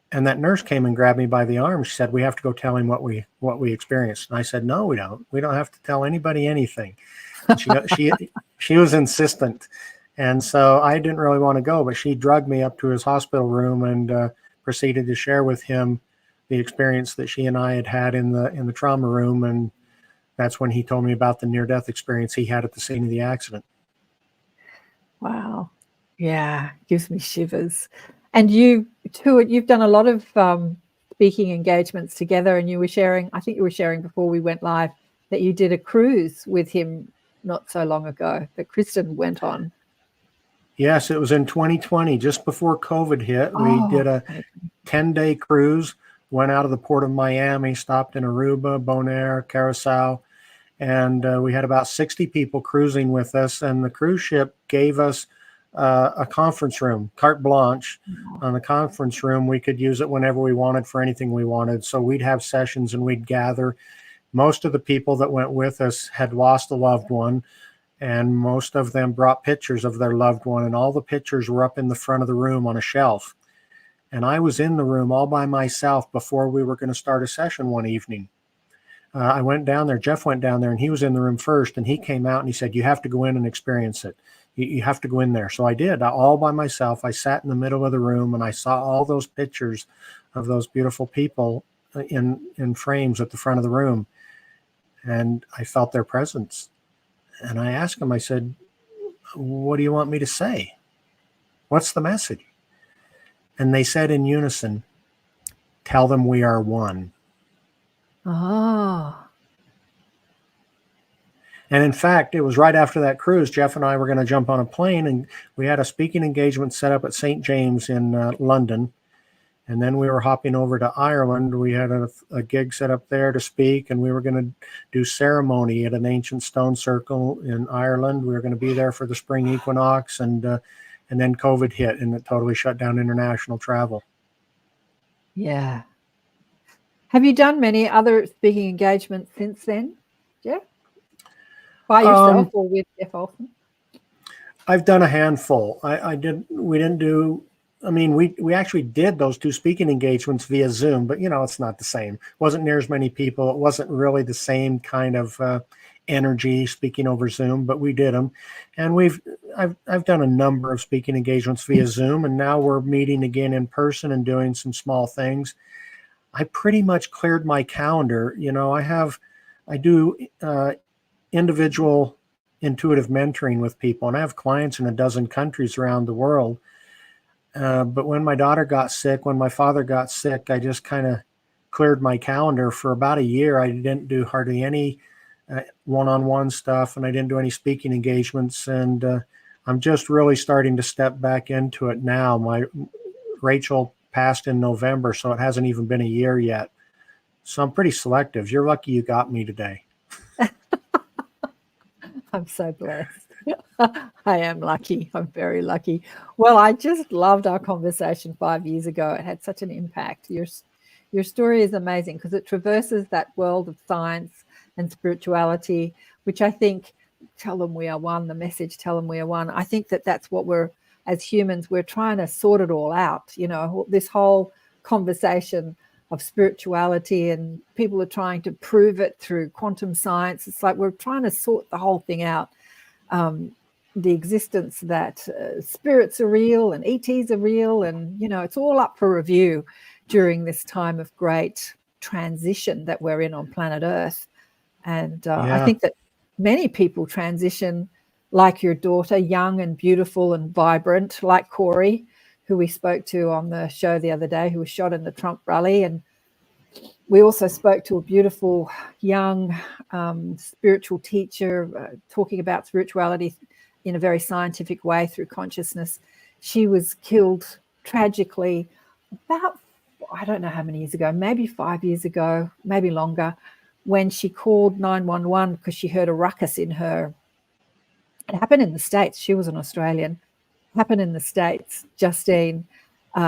And that nurse came and grabbed me by the arm. She said, "We have to go tell him what we experienced." And I said, "No, we don't. We don't have to tell anybody anything." She was insistent. And so I didn't really want to go, but she drugged me up to his hospital room and proceeded to share with him the experience that she and I had in the trauma room. And that's when he told me about the near-death experience he had at the scene of the accident. Wow. Yeah, gives me shivers. And you too, you've done a lot of speaking engagements together, and I think you were sharing before we went live that you did a cruise with him not so long ago that Kristen went on. Yes, it was in 2020, just before COVID hit. We did a 10-day cruise, went out of the port of Miami, stopped in Aruba, Bonaire, Curacao, and we had about 60 people cruising with us. And the cruise ship gave us a conference room, carte blanche on the conference room. We could use it whenever we wanted for anything we wanted. So we'd have sessions and we'd gather. Most of the people that went with us had lost a loved one, and most of them brought pictures of their loved one, and all the pictures were up in the front of the room on a shelf. And I was in the room all by myself before we were going to start a session one evening. I went down there, Jeff went down there, and he was in the room first, and he came out and he said, "You have to go in and experience it. You have to go in there." So I did, all by myself. I sat in the middle of the room and I saw all those pictures of those beautiful people in frames at the front of the room. And I felt their presence. And I asked him, I said, "What do you want me to say? What's the message?" And they said in unison, "Tell them we are one." Oh. And in fact, it was right after that cruise, Jeff and I were going to jump on a plane, and we had a speaking engagement set up at St. James in London. And then we were hopping over to Ireland. We had a gig set up there to speak, and we were going to do ceremony at an ancient stone circle in Ireland. We were going to be there for the spring equinox, and then COVID hit, and it totally shut down international travel. Yeah. Have you done many other speaking engagements since then, Jeff? By yourself or with Jeff Olsen? I've done a handful. We actually did those 2 speaking engagements via Zoom, but it's not the same. It wasn't near as many people. It wasn't really the same kind of energy speaking over Zoom, but we did them. And I've done a number of speaking engagements via Zoom, and now we're meeting again in person and doing some small things. I pretty much cleared my calendar. I do individual intuitive mentoring with people, and I have clients in a dozen countries around the world. But when my daughter got sick, when my father got sick, I just kind of cleared my calendar for about a year. I didn't do hardly any one-on-one stuff, and I didn't do any speaking engagements. And I'm just really starting to step back into it now. Rachel passed in November, so it hasn't even been a year yet. So I'm pretty selective. You're lucky you got me today. I'm so blessed. I am lucky. I'm very lucky. Well, I just loved our conversation 5 years ago. It had such an impact. Your story is amazing because it traverses that world of science and spirituality, which I think, tell them we are one, the message, tell them we are one. I think that's what as humans, we're trying to sort it all out. This whole conversation of spirituality, and people are trying to prove it through quantum science. It's like we're trying to sort the whole thing out. The existence that spirits are real and ETs are real, and it's all up for review during this time of great transition that we're in on planet Earth. And I think that many people transition like your daughter, young and beautiful and vibrant, like Corey, who we spoke to on the show the other day, who was shot in the Trump rally. And we also spoke to a beautiful young spiritual teacher talking about spirituality in a very scientific way through consciousness. She was killed tragically about, I don't know how many years ago, maybe 5 years ago, maybe longer, when she called 911 because she heard a ruckus in her. It happened in the States. She was an Australian. It happened in the States, Justine.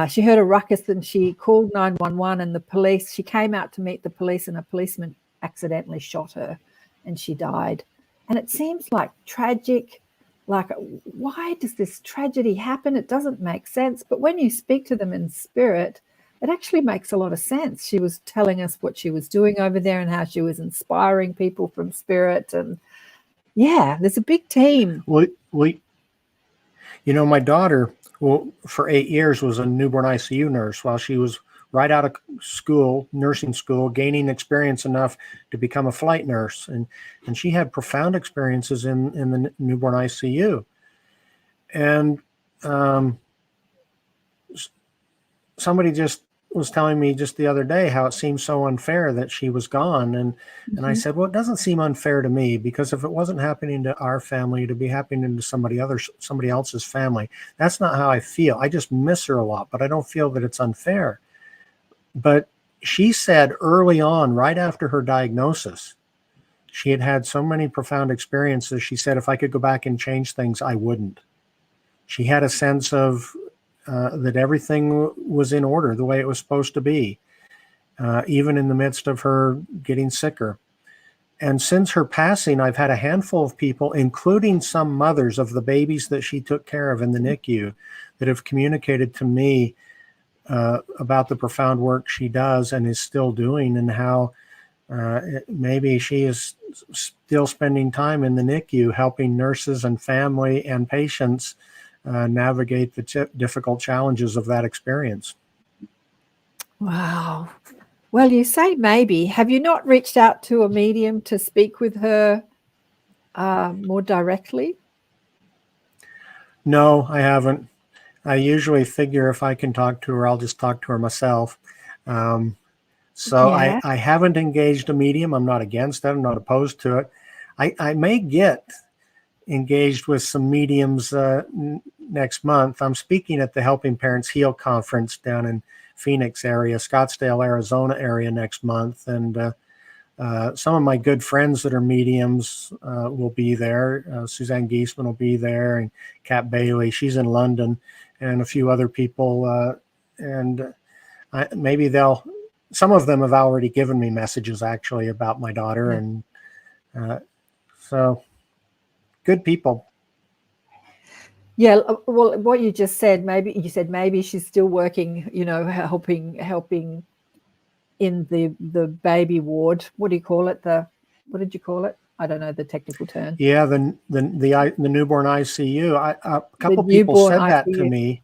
She heard a ruckus and she called 911, and the police, she came out to meet the police, and a policeman accidentally shot her and she died. And it seems like tragic, like, why does this tragedy happen? It doesn't make sense. But when you speak to them in spirit, it actually makes a lot of sense. She was telling us what she was doing over there and how she was inspiring people from spirit. And yeah, there's a big team. Well, my daughter, for 8 years was a newborn ICU nurse while she was right out of school, nursing school, gaining experience enough to become a flight nurse. And she had profound experiences in the newborn ICU. And somebody just was telling me just the other day how it seemed so unfair that she was gone. And I said, well, it doesn't seem unfair to me, because if it wasn't happening to our family, it'd be happening to somebody else's family. That's not how I feel. I just miss her a lot, but I don't feel that it's unfair. But she said early on, right after her diagnosis, she had had so many profound experiences. She said, if I could go back and change things, I wouldn't. She had a sense of that everything was in order the way it was supposed to be, even in the midst of her getting sicker. And since her passing, I've had a handful of people, including some mothers of the babies that she took care of in the NICU, that have communicated to me about the profound work she does and is still doing, and how maybe she is still spending time in the NICU helping nurses and family and patients navigate the difficult challenges of that experience. Wow. Well, you say maybe. Have you not reached out to a medium to speak with her more directly? No, I haven't. I usually figure if I can talk to her, I'll just talk to her myself. I haven't engaged a medium. I'm not against it. I'm not opposed to it. I may get engaged with some mediums next month. I'm speaking at the Helping Parents Heal conference down in Phoenix area, Scottsdale, Arizona area next month. And some of my good friends that are mediums will be there. Suzanne Giesman will be there, and Kat Bailey, she's in London, and a few other people. Maybe some of them have already given me messages actually about my daughter. And so good people. Yeah, well, what you just said, maybe she's still working, helping in the baby ward. What do you call it? What did you call it? I don't know the technical term. Yeah, the newborn ICU. A couple people said that to me.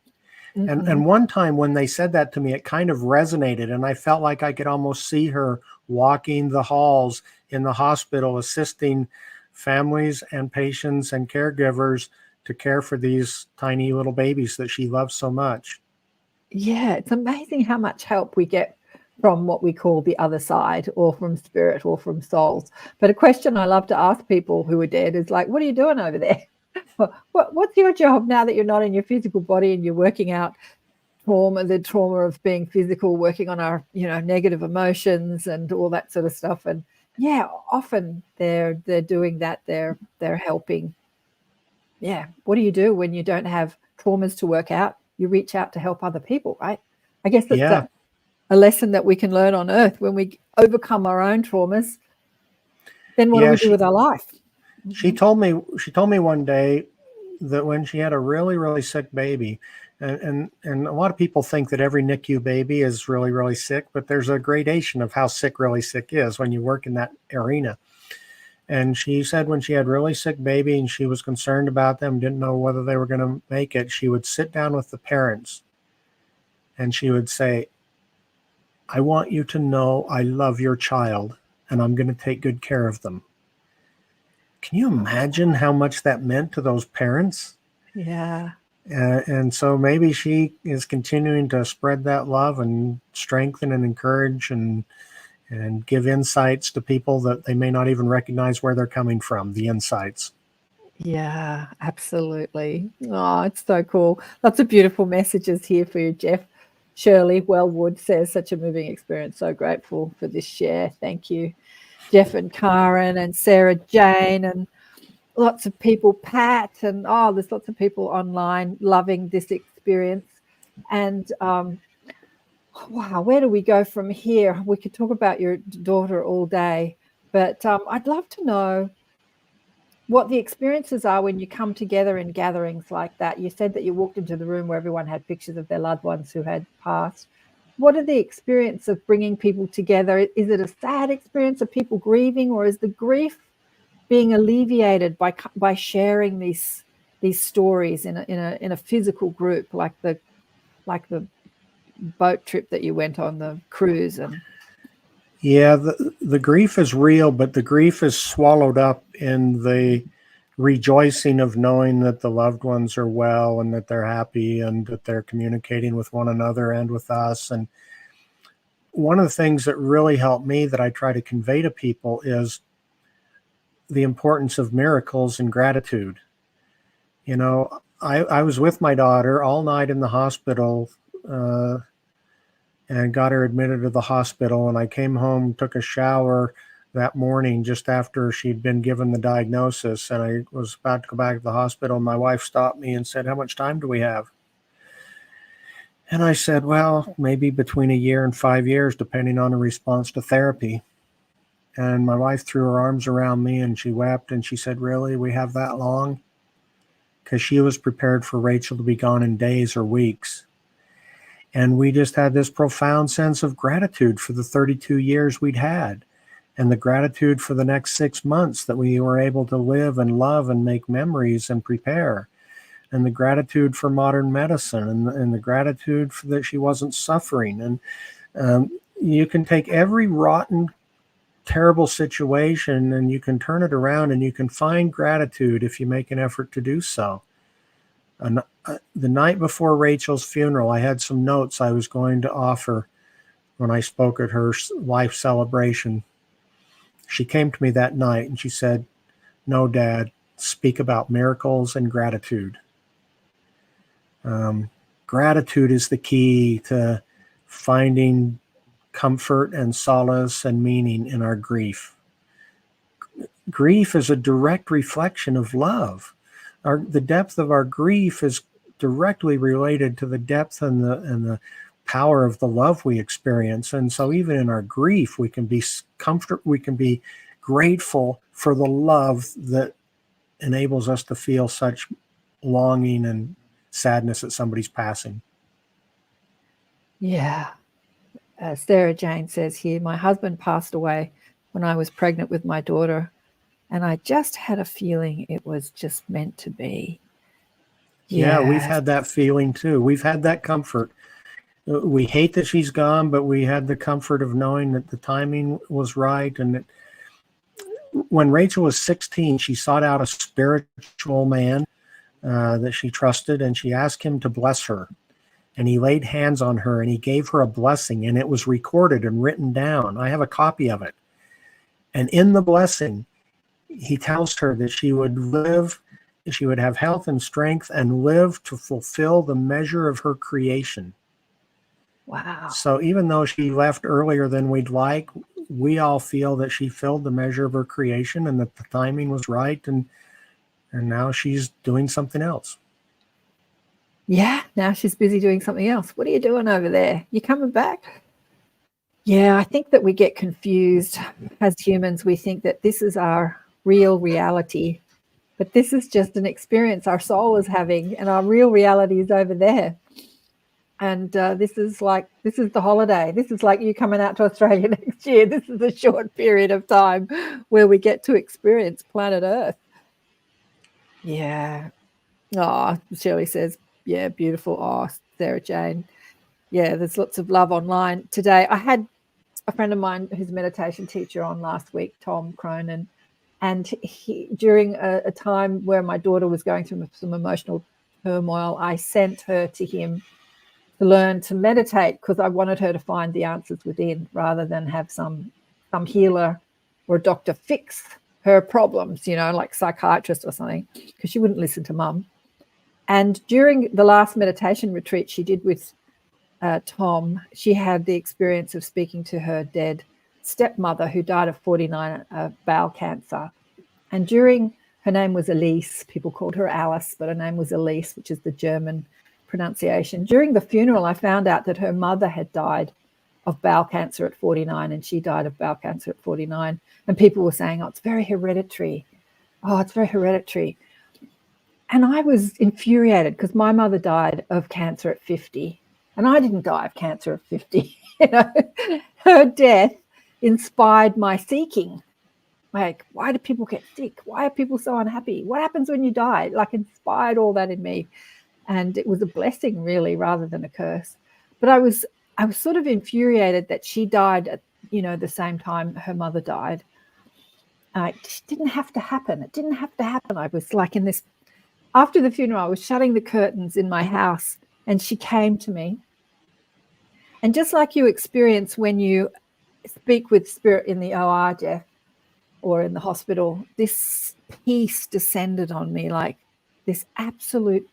And one time when they said that to me, it kind of resonated, and I felt like I could almost see her walking the halls in the hospital, assisting families and patients and caregivers to care for these tiny little babies that she loves so much. Yeah, it's amazing how much help we get from what we call the other side, or from spirit, or from souls. But a question I love to ask people who are dead is like, what are you doing over there? What's your job now that you're not in your physical body and you're working out the trauma of being physical, working on our, negative emotions and all that sort of stuff. And yeah, often they're doing that. They're helping. Yeah. What do you do when you don't have traumas to work out? You reach out to help other people, right? I guess that's a lesson that we can learn on Earth. When we overcome our own traumas, then what do we do with our life? She told me one day that when she had a really, really sick baby, and a lot of people think that every NICU baby is really, really sick, but there's a gradation of how sick really sick is when you work in that arena. And she said when she had really sick baby and she was concerned about them, didn't know whether they were going to make it, she would sit down with the parents and she would say, I want you to know I love your child and I'm going to take good care of them. Can you imagine how much that meant to those parents? Yeah. And so maybe she is continuing to spread that love and strengthen and encourage and give insights to people that they may not even recognize where they're coming from, the insights. Yeah, absolutely. Oh, it's so cool. Lots of beautiful messages here for you, Jeff. Shirley Wellwood says, such a moving experience. So grateful for this share. Thank you. Jeff and Karen and Sarah Jane and lots of people, Pat, and there's lots of people online loving this experience. And wow, where do we go from here? We could talk about your daughter all day, but I'd love to know what the experiences are when you come together in gatherings like that. You said that you walked into the room where everyone had pictures of their loved ones who had passed. What are the experience of bringing people together? Is it a sad experience of people grieving, or is the grief being alleviated by sharing these stories in a physical group, like the boat trip that you went on, the cruise? And yeah, the grief is real, but the grief is swallowed up in the rejoicing of knowing that the loved ones are well and that they're happy and that they're communicating with one another and with us. And one of the things that really helped me that I try to convey to people is the importance of miracles and gratitude. I was with my daughter all night in the hospital, and got her admitted to the hospital. And I came home, took a shower that morning just after she'd been given the diagnosis. And I was about to go back to the hospital. And my wife stopped me and said, how much time do we have? And I said, well, maybe between 1 year and 5 years, depending on a response to therapy. And my wife threw her arms around me and she wept and she said, really, we have that long? Because she was prepared for Rachel to be gone in days or weeks. And we just had this profound sense of gratitude for the 32 years we'd had, and the gratitude for the next 6 months that we were able to live and love and make memories and prepare, and the gratitude for modern medicine, and the gratitude for that she wasn't suffering. And you can take every rotten, terrible situation and you can turn it around and you can find gratitude if you make an effort to do so. And the night before Rachel's funeral, I had some notes I was going to offer when I spoke at her life celebration. She came to me that night and she said, no, Dad, speak about miracles and gratitude. Gratitude is the key to finding comfort and solace and meaning in our grief. Grief is a direct reflection of love. The depth of our grief is directly related to the depth and the power of the love we experience. And so even in our grief, we can be grateful for the love that enables us to feel such longing and sadness at somebody's passing. yeah. Sarah Jane says here, my husband passed away when I was pregnant with my daughter, and I just had a feeling it was just meant to be. Yeah, we've Yeah. had that feeling too. We've had that comfort. We hate that she's gone, but we had the comfort of knowing that the timing was right. And that when Rachel was 16, she sought out a spiritual man that she trusted, and she asked him to bless her. And he laid hands on her and he gave her a blessing, and it was recorded and written down. I have a copy of it. And in the blessing, he tells her that she would live, she would have health and strength and live to fulfill the measure of her creation. Wow. So even though she left earlier than we'd like, we all feel that she filled the measure of her creation and that the timing was right. And now she's doing something else. Yeah, now she's busy doing something else. What are you doing over there? You coming back? Yeah, I think that we get confused as humans. We think that this is our real reality, but this is just an experience our soul is having, and our real reality is over there. And this is the holiday. This is like you coming out to Australia next year. This is a short period of time where we get to experience planet Earth. Yeah. Oh, Shirley says, yeah, beautiful. Oh, Sarah Jane. Yeah, there's lots of love online today. I had a friend of mine who's a meditation teacher on last week, Tom Cronin, and he, during a time where my daughter was going through some emotional turmoil, I sent her to him to learn to meditate because I wanted her to find the answers within rather than have some healer or doctor fix her problems, like psychiatrist or something, because she wouldn't listen to mum. And during the last meditation retreat she did with Tom, she had the experience of speaking to her dead stepmother who died of 49 of bowel cancer. And her name was Elise, people called her Alice, but her name was Elise, which is the German pronunciation. During the funeral, I found out that her mother had died of bowel cancer at 49, and she died of bowel cancer at 49. And people were saying, oh, it's very hereditary. Oh, it's very hereditary. And I was infuriated because my mother died of cancer at 50, and I didn't die of cancer at 50. Her death inspired my seeking. Like, why do people get sick? Why are people so unhappy? What happens when you die? Inspired all that in me. And it was a blessing, really, rather than a curse. But I was sort of infuriated that she died at, the same time her mother died. It didn't have to happen. It didn't have to happen. I was in this, after the funeral, I was shutting the curtains in my house, and she came to me. And just like you experience when you speak with spirit in the OR, Jeff, or in the hospital, this peace descended on me, like this absolute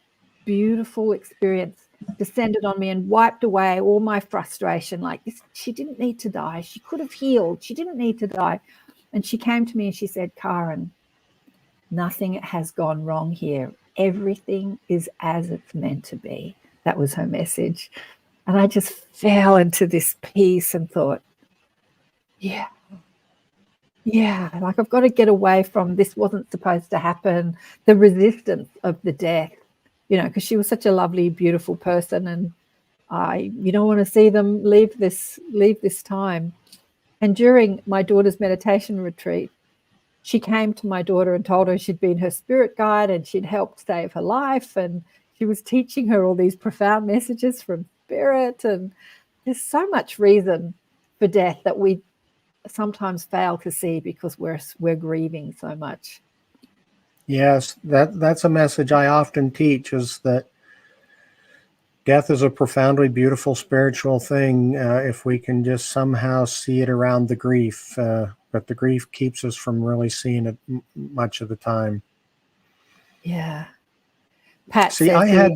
beautiful experience descended on me and wiped away all my frustration. Like this, she didn't need to die. She could have healed. She didn't need to die. And she came to me and she said, Karen, nothing has gone wrong here. Everything is as it's meant to be. That was her message. And I just fell into this peace and thought, yeah, I've got to get away from this wasn't supposed to happen, the resistance of the death, because she was such a lovely, beautiful person, and you don't want to see them leave this time. And during my daughter's meditation retreat, she came to my daughter and told her she'd been her spirit guide and she'd helped save her life, and she was teaching her all these profound messages from spirit. And there's so much reason for death that we sometimes fail to see because we're grieving so much. Yes, that's a message I often teach, is that death is a profoundly beautiful spiritual thing if we can just somehow see it around the grief. But the grief keeps us from really seeing it much of the time. Yeah. Pat, see, I had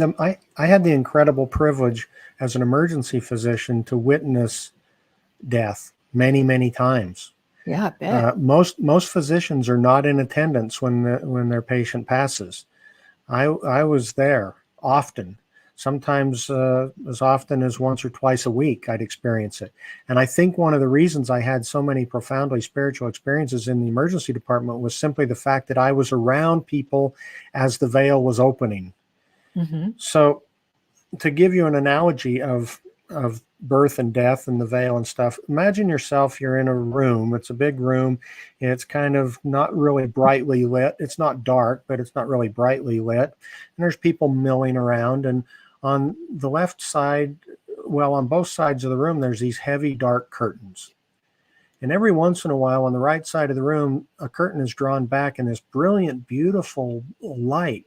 the incredible privilege as an emergency physician to witness death many, many times. Yeah, I bet. Most physicians are not in attendance when their patient passes. I was there often, sometimes as often as once or twice a week. I'd experience it. And I think one of the reasons I had so many profoundly spiritual experiences in the emergency department was simply the fact that I was around people as the veil was opening. Mm-hmm. So to give you an analogy of of birth and death and the veil and stuff. Imagine yourself, you're in a room. It's a big room. It's kind of not really brightly lit. It's not dark, but it's not really brightly lit. And there's people milling around. And on the left side, well, on both sides of the room, there's these heavy, dark curtains. And every once in a while, on the right side of the room, a curtain is drawn back and this brilliant, beautiful light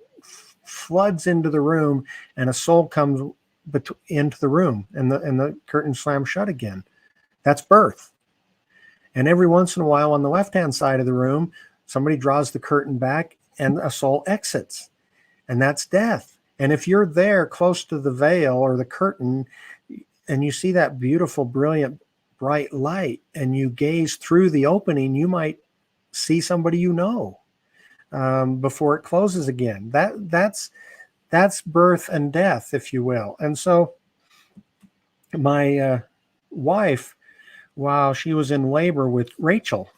floods into the room, and a soul comes into the room, and the curtain slams shut again. That's birth. And every once in a while, on the left-hand side of the room, somebody draws the curtain back and a soul exits, and that's death. And if you're there close to the veil or the curtain, and you see that beautiful, brilliant, bright light, and you gaze through the opening, you might see somebody you know before it closes again. That's birth and death, if you will. And so my wife, while she was in labor with Rachel,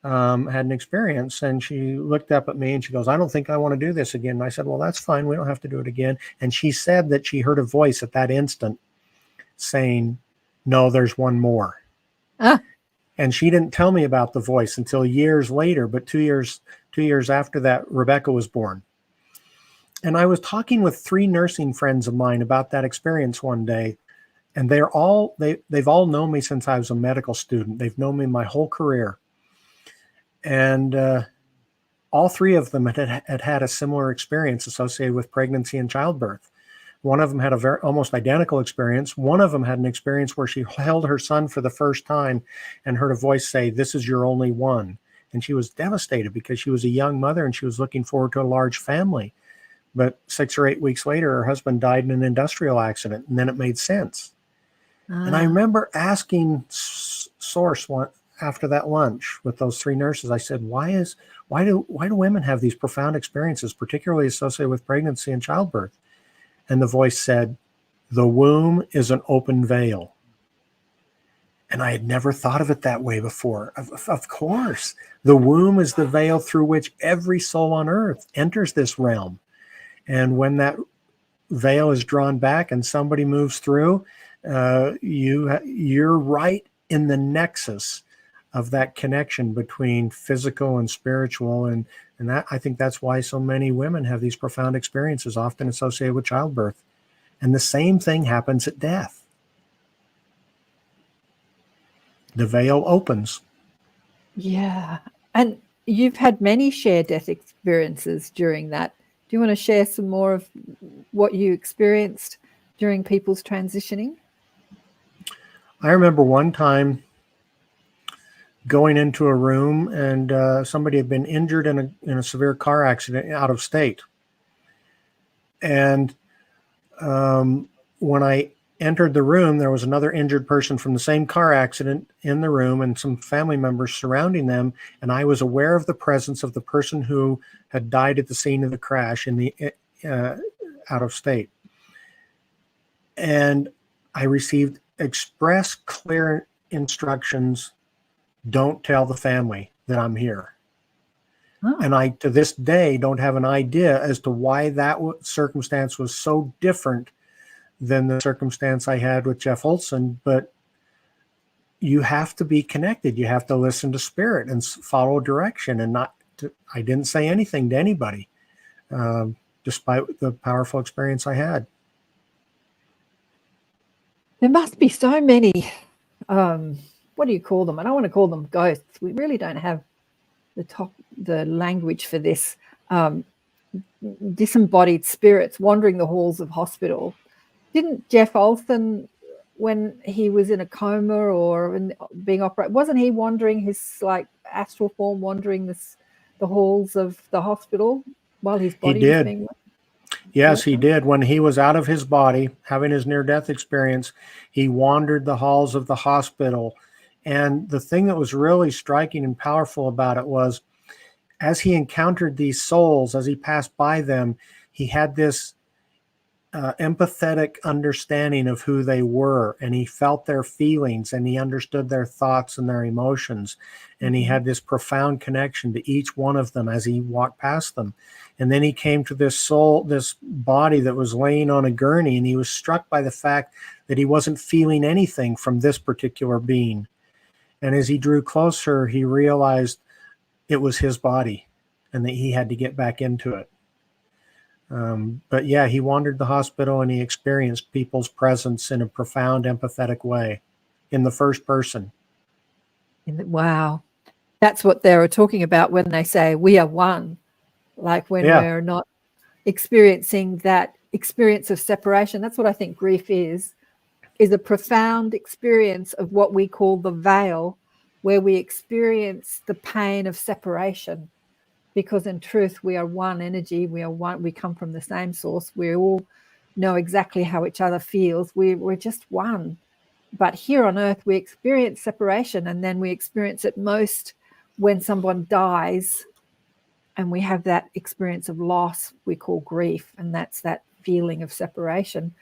had an experience, and she looked up at me and she goes, "I don't think I want to do this again." And I said, "Well, that's fine. We don't have to do it again." And she said that she heard a voice at that instant saying, "No, there's one more." And she didn't tell me about the voice until years later, but 2 years after that, Rebecca was born. And I was talking with 3 nursing friends of mine about that experience one day, and they've all known me since I was a medical student. They've known me my whole career. And all 3 of them had a similar experience associated with pregnancy and childbirth. One of them had a almost identical experience. One of them had an experience where she held her son for the first time and heard a voice say, "This is your only one." And she was devastated because she was a young mother and she was looking forward to a large family. But 6 or 8 weeks later, her husband died in an industrial accident, and then it made sense. And I remember asking Source after that lunch with those 3 nurses, I said, why do women have these profound experiences, particularly associated with pregnancy and childbirth? And the voice said, "The womb is an open veil." And I had never thought of it that way before. Of course, the womb is the veil through which every soul on earth enters this realm. And when that veil is drawn back and somebody moves through, you're right in the nexus of that connection between physical and spiritual. And that, I think that's why so many women have these profound experiences, often associated with childbirth. And the same thing happens at death. The veil opens. Yeah. And you've had many shared death experiences during that. Do you want to share some more of what you experienced during people's transitioning? I remember one time going into a room, and somebody had been injured in a severe car accident out of state. And when I entered the room, there was another injured person from the same car accident in the room and some family members surrounding them. And I was aware of the presence of the person who had died at the scene of the crash in the out of state. And I received express, clear instructions: don't tell the family that I'm here. And I, to this day, don't have an idea as to why that circumstance was so different than the circumstance I had with Jeff Olson. But you have to be connected. You have to listen to spirit and follow direction. And I didn't say anything to anybody, despite the powerful experience I had. There must be so many, what do you call them? I don't want to call them ghosts. We really don't have the language for this. Disembodied spirits wandering the halls of hospital. Didn't Jeff Olson, when he was in a coma or being operated, wasn't he wandering his astral form, wandering the halls of the hospital while his body was being? Yes, he did. When he was out of his body, having his near-death experience, he wandered the halls of the hospital. And the thing that was really striking and powerful about it was, as he encountered these souls, as he passed by them, he had this empathetic understanding of who they were, and he felt their feelings, and he understood their thoughts and their emotions, and he had this profound connection to each one of them as he walked past them. And then he came to this body that was laying on a gurney, and he was struck by the fact that he wasn't feeling anything from this particular being. And as he drew closer, he realized it was his body and that he had to get back into it. But yeah, he wandered the hospital and he experienced people's presence in a profound, empathetic way in the first person. Wow. That's what they were talking about when they say we are one. Like when we're not experiencing that experience of separation. That's what I think grief is a profound experience of what we call the veil, where we experience the pain of separation. Because in truth, we are one energy. We are one. We come from the same source. We all know exactly how each other feels. We're just one. But here on earth, we experience separation, and then we experience it most when someone dies, and we have that experience of loss we call grief, and that's that feeling of separation.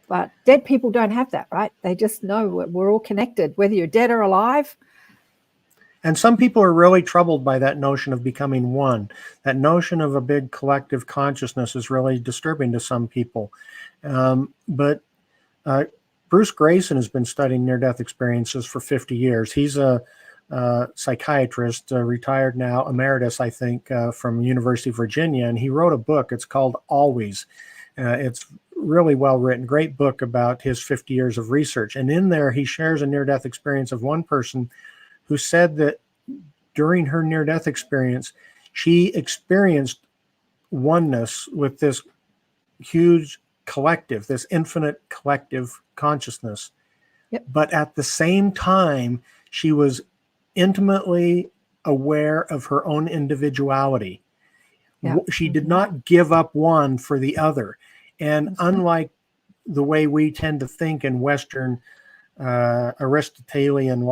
But dead people don't have that, right? They just know we're all connected, whether you're dead or alive. And some people are really troubled by that notion of becoming one. That notion of a big collective consciousness is really disturbing to some people. But Bruce Grayson has been studying near-death experiences for 50 years. He's a psychiatrist, retired now, emeritus, I think, from University of Virginia, and he wrote a book. It's called Always. It's really well written, great book about his 50 years of research. And in there, he shares a near-death experience of one person who said that during her near-death experience, she experienced oneness with this huge collective, this infinite collective consciousness. Yep. But at the same time, she was intimately aware of her own individuality. Yep. She did not give up one for the other. And unlike the way we tend to think in Western Aristotelian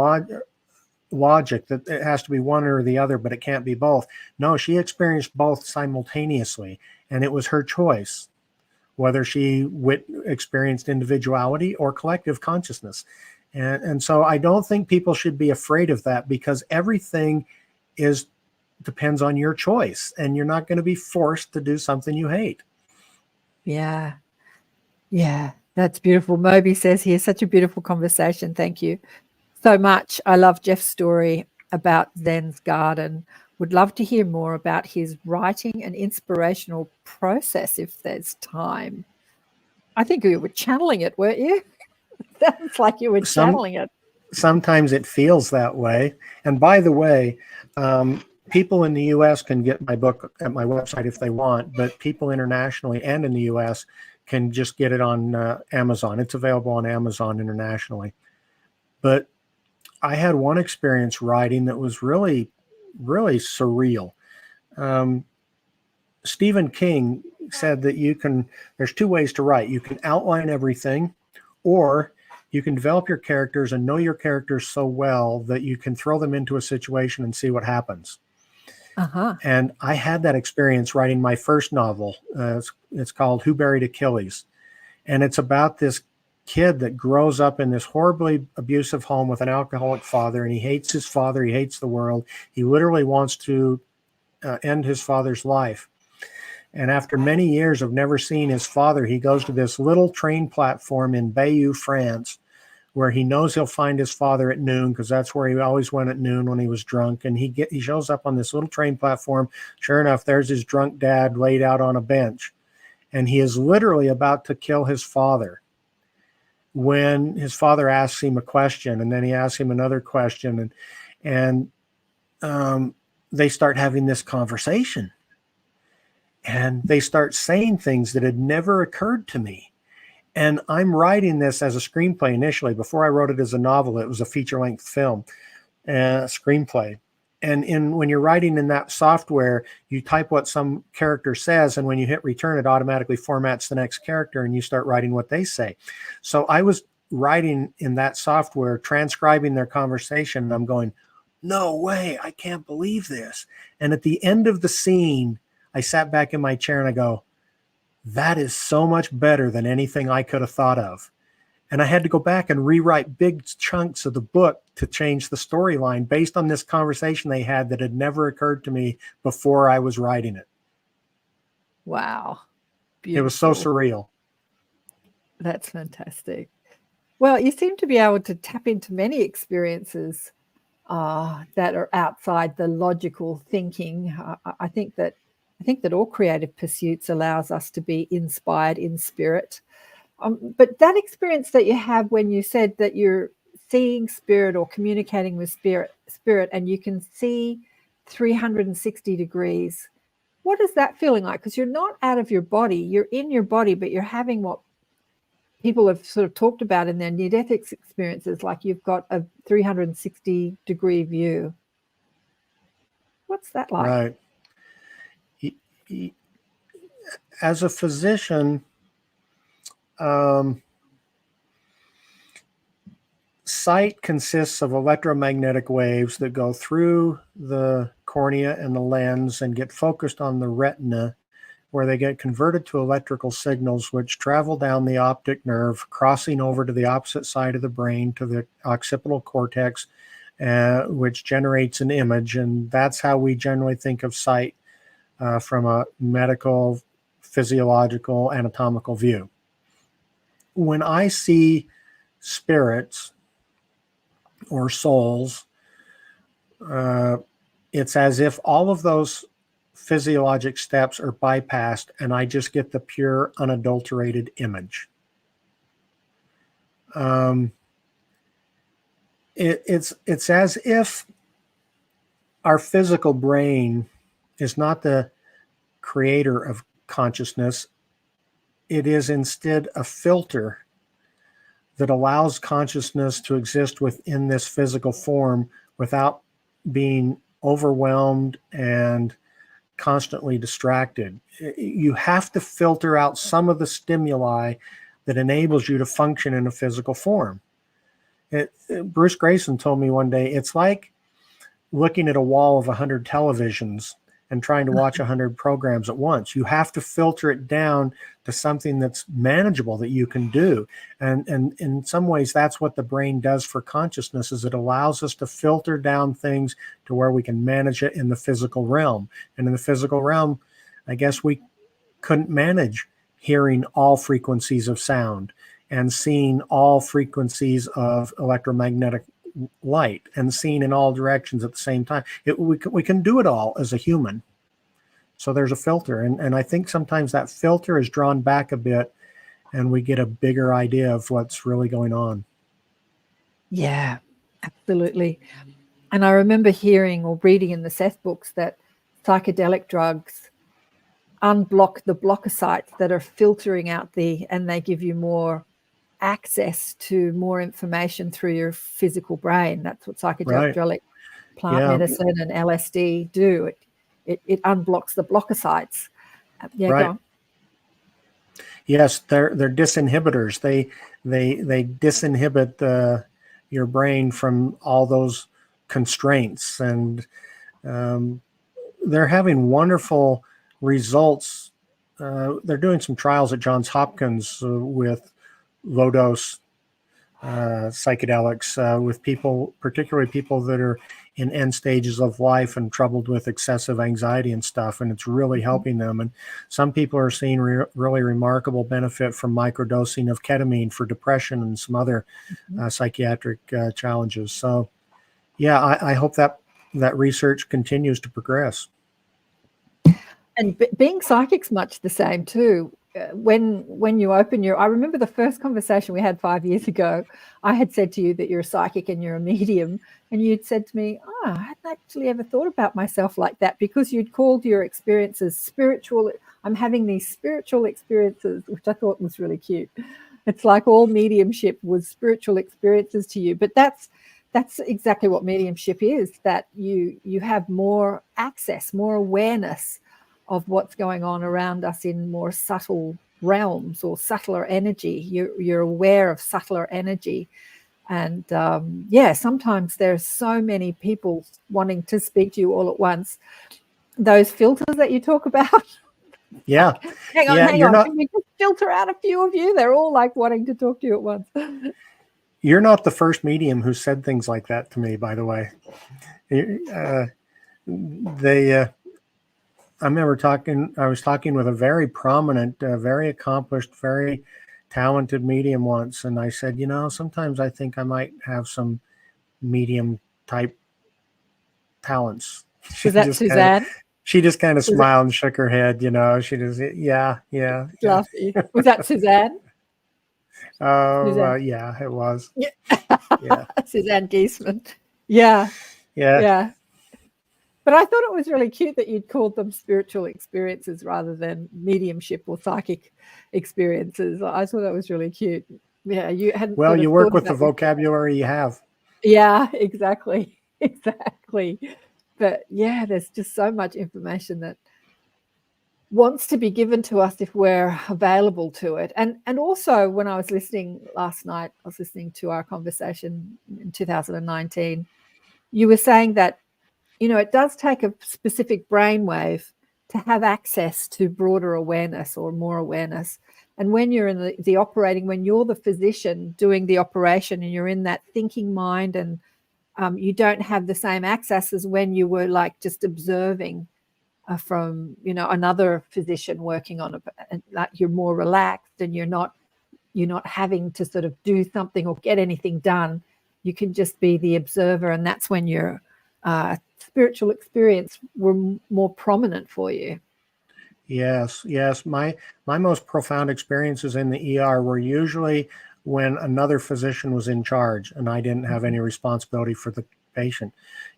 logic, that it has to be one or the other, but it can't be both. No, she experienced both simultaneously, and it was her choice whether she experienced individuality or collective consciousness. And so I don't think people should be afraid of that, because everything depends on your choice, and you're not going to be forced to do something you hate. Yeah. Yeah, that's beautiful. Moby says here, such a beautiful conversation. Thank you so much. I love Jeff's story about Zen's garden. Would love to hear more about his writing and inspirational process if there's time. I think you were channeling it, weren't you? Sounds like you were channeling it. Sometimes it feels that way. And by the way, people in the U.S. can get my book at my website if they want, but people internationally and in the U.S. can just get it on Amazon. It's available on Amazon internationally. But I had one experience writing that was really, really surreal. Stephen King said that there's two ways to write. You can outline everything, or you can develop your characters and know your characters so well that you can throw them into a situation and see what happens. And I had that experience writing my first novel. It's called Who Buried Achilles. And it's about this kid that grows up in this horribly abusive home with an alcoholic father, and he hates his father. He hates the world. He literally wants to end his father's life. And after many years of never seeing his father, he goes to this little train platform in Bayeux, France, where he knows he'll find his father at noon, because that's where he always went at noon when he was drunk. And he shows up on this little train platform. Sure enough, there's his drunk dad laid out on a bench. And he is literally about to kill his father when his father asks him a question, and then he asks him another question. And they start having this conversation. And they start saying things that had never occurred to me. And I'm writing this as a screenplay initially. Before I wrote it as a novel, it was a feature-length film, screenplay. And when you're writing in that software, you type what some character says, and when you hit return, it automatically formats the next character, and you start writing what they say. So I was writing in that software, transcribing their conversation, and I'm going, no way, I can't believe this. And at the end of the scene, I sat back in my chair and I go, that is so much better than anything I could have thought of. And I had to go back and rewrite big chunks of the book to change the storyline based on this conversation they had that had never occurred to me before I was writing it. Wow. It was so Beautiful. surreal. That's fantastic. Well, you seem to be able to tap into many experiences that are outside the logical thinking. I think that all creative pursuits allows us to be inspired in spirit. But that experience that you have when you said that you're seeing spirit or communicating with spirit, and you can see 360 degrees. What is that feeling like? Because you're not out of your body, you're in your body, but you're having what people have sort of talked about in their near-death experiences, like you've got a 360-degree view. What's that like? Right. As a physician, sight consists of electromagnetic waves that go through the cornea and the lens and get focused on the retina, where they get converted to electrical signals which travel down the optic nerve, crossing over to the opposite side of the brain to the occipital cortex, which generates an image. And that's how we generally think of sight from a medical, physiological, anatomical view. When I see spirits or souls, it's as if all of those physiologic steps are bypassed and I just get the pure, unadulterated image. It's as if our physical brain is not the creator of consciousness. It is instead a filter that allows consciousness to exist within this physical form without being overwhelmed and constantly distracted. You have to filter out some of the stimuli that enables you to function in a physical form. Bruce Grayson told me one day, it's like looking at a wall of 100 televisions and trying to watch 100 programs at once. You have to filter it down to something that's manageable, that you can do. And in some ways, that's what the brain does for consciousness, is it allows us to filter down things to where we can manage it in the physical realm. And in the physical realm, I guess we couldn't manage hearing all frequencies of sound and seeing all frequencies of electromagnetic light and seeing in all directions at the same time. We can do it all as a human. So there's a filter. And I think sometimes that filter is drawn back a bit and we get a bigger idea of what's really going on. Yeah, absolutely. And I remember hearing or reading in the Seth books that psychedelic drugs unblock the blockocytes that are filtering out and they give you more access to more information through your physical brain. That's what psychedelic plant medicine and LSD do. It unblocks the blockocytes. Yeah, right. Go on. Yes, they're disinhibitors. They disinhibit your brain from all those constraints, and they're having wonderful results. They're doing some trials at Johns Hopkins with low dose psychedelics with people, particularly people that are in end stages of life and troubled with excessive anxiety and stuff, and it's really helping them. And some people are seeing really remarkable benefit from microdosing of ketamine for depression and some other psychiatric challenges. So yeah, I hope that research continues to progress. And being psychic's much the same too. When you open I remember the first conversation we had 5 years ago, I had said to you that you're a psychic and you're a medium, and you'd said to me, I hadn't actually ever thought about myself like that, because you'd called your experiences spiritual. I'm having these spiritual experiences, which I thought was really cute. It's like all mediumship was spiritual experiences to you, but that's exactly what mediumship is, that you have more access, more awareness of what's going on around us in more subtle realms or subtler energy. You're aware of subtler energy. And sometimes there's so many people wanting to speak to you all at once. Those filters that you talk about. Yeah. Hang on. Can we just filter out a few of you? They're all like wanting to talk to you at once. You're not the first medium who said things like that to me, by the way. I remember I was talking with a very prominent, very accomplished, very talented medium once, and I said, sometimes I think I might have some medium type talents. Was that Suzanne? She just kind of Was it- smiled and shook her head, she just, yeah. Lovely. Was that Suzanne? Oh, Suzanne. yeah, it was. Yeah. Yeah. Suzanne Giesman. Yeah. Yeah. Yeah. But I thought it was really cute that you'd called them spiritual experiences rather than mediumship or psychic experiences. I thought that was really cute. Yeah, you hadn't. Well, sort of you work thought with the about it. vocabulary you have. Yeah, exactly. Exactly. But yeah, there's just so much information that wants to be given to us if we're available to it. And also when I was listening last night, I was listening to our conversation in 2019, you were saying that, it does take a specific brainwave to have access to broader awareness or more awareness. And when you're in the operating, when you're the physician doing the operation and you're in that thinking mind, and you don't have the same access as when you were like just observing from, another physician working on it, like you're more relaxed and you're not having to sort of do something or get anything done. You can just be the observer, and that's when your spiritual experience were more prominent for you. Yes. My most profound experiences in the ER were usually when another physician was in charge and I didn't have any responsibility for the patient.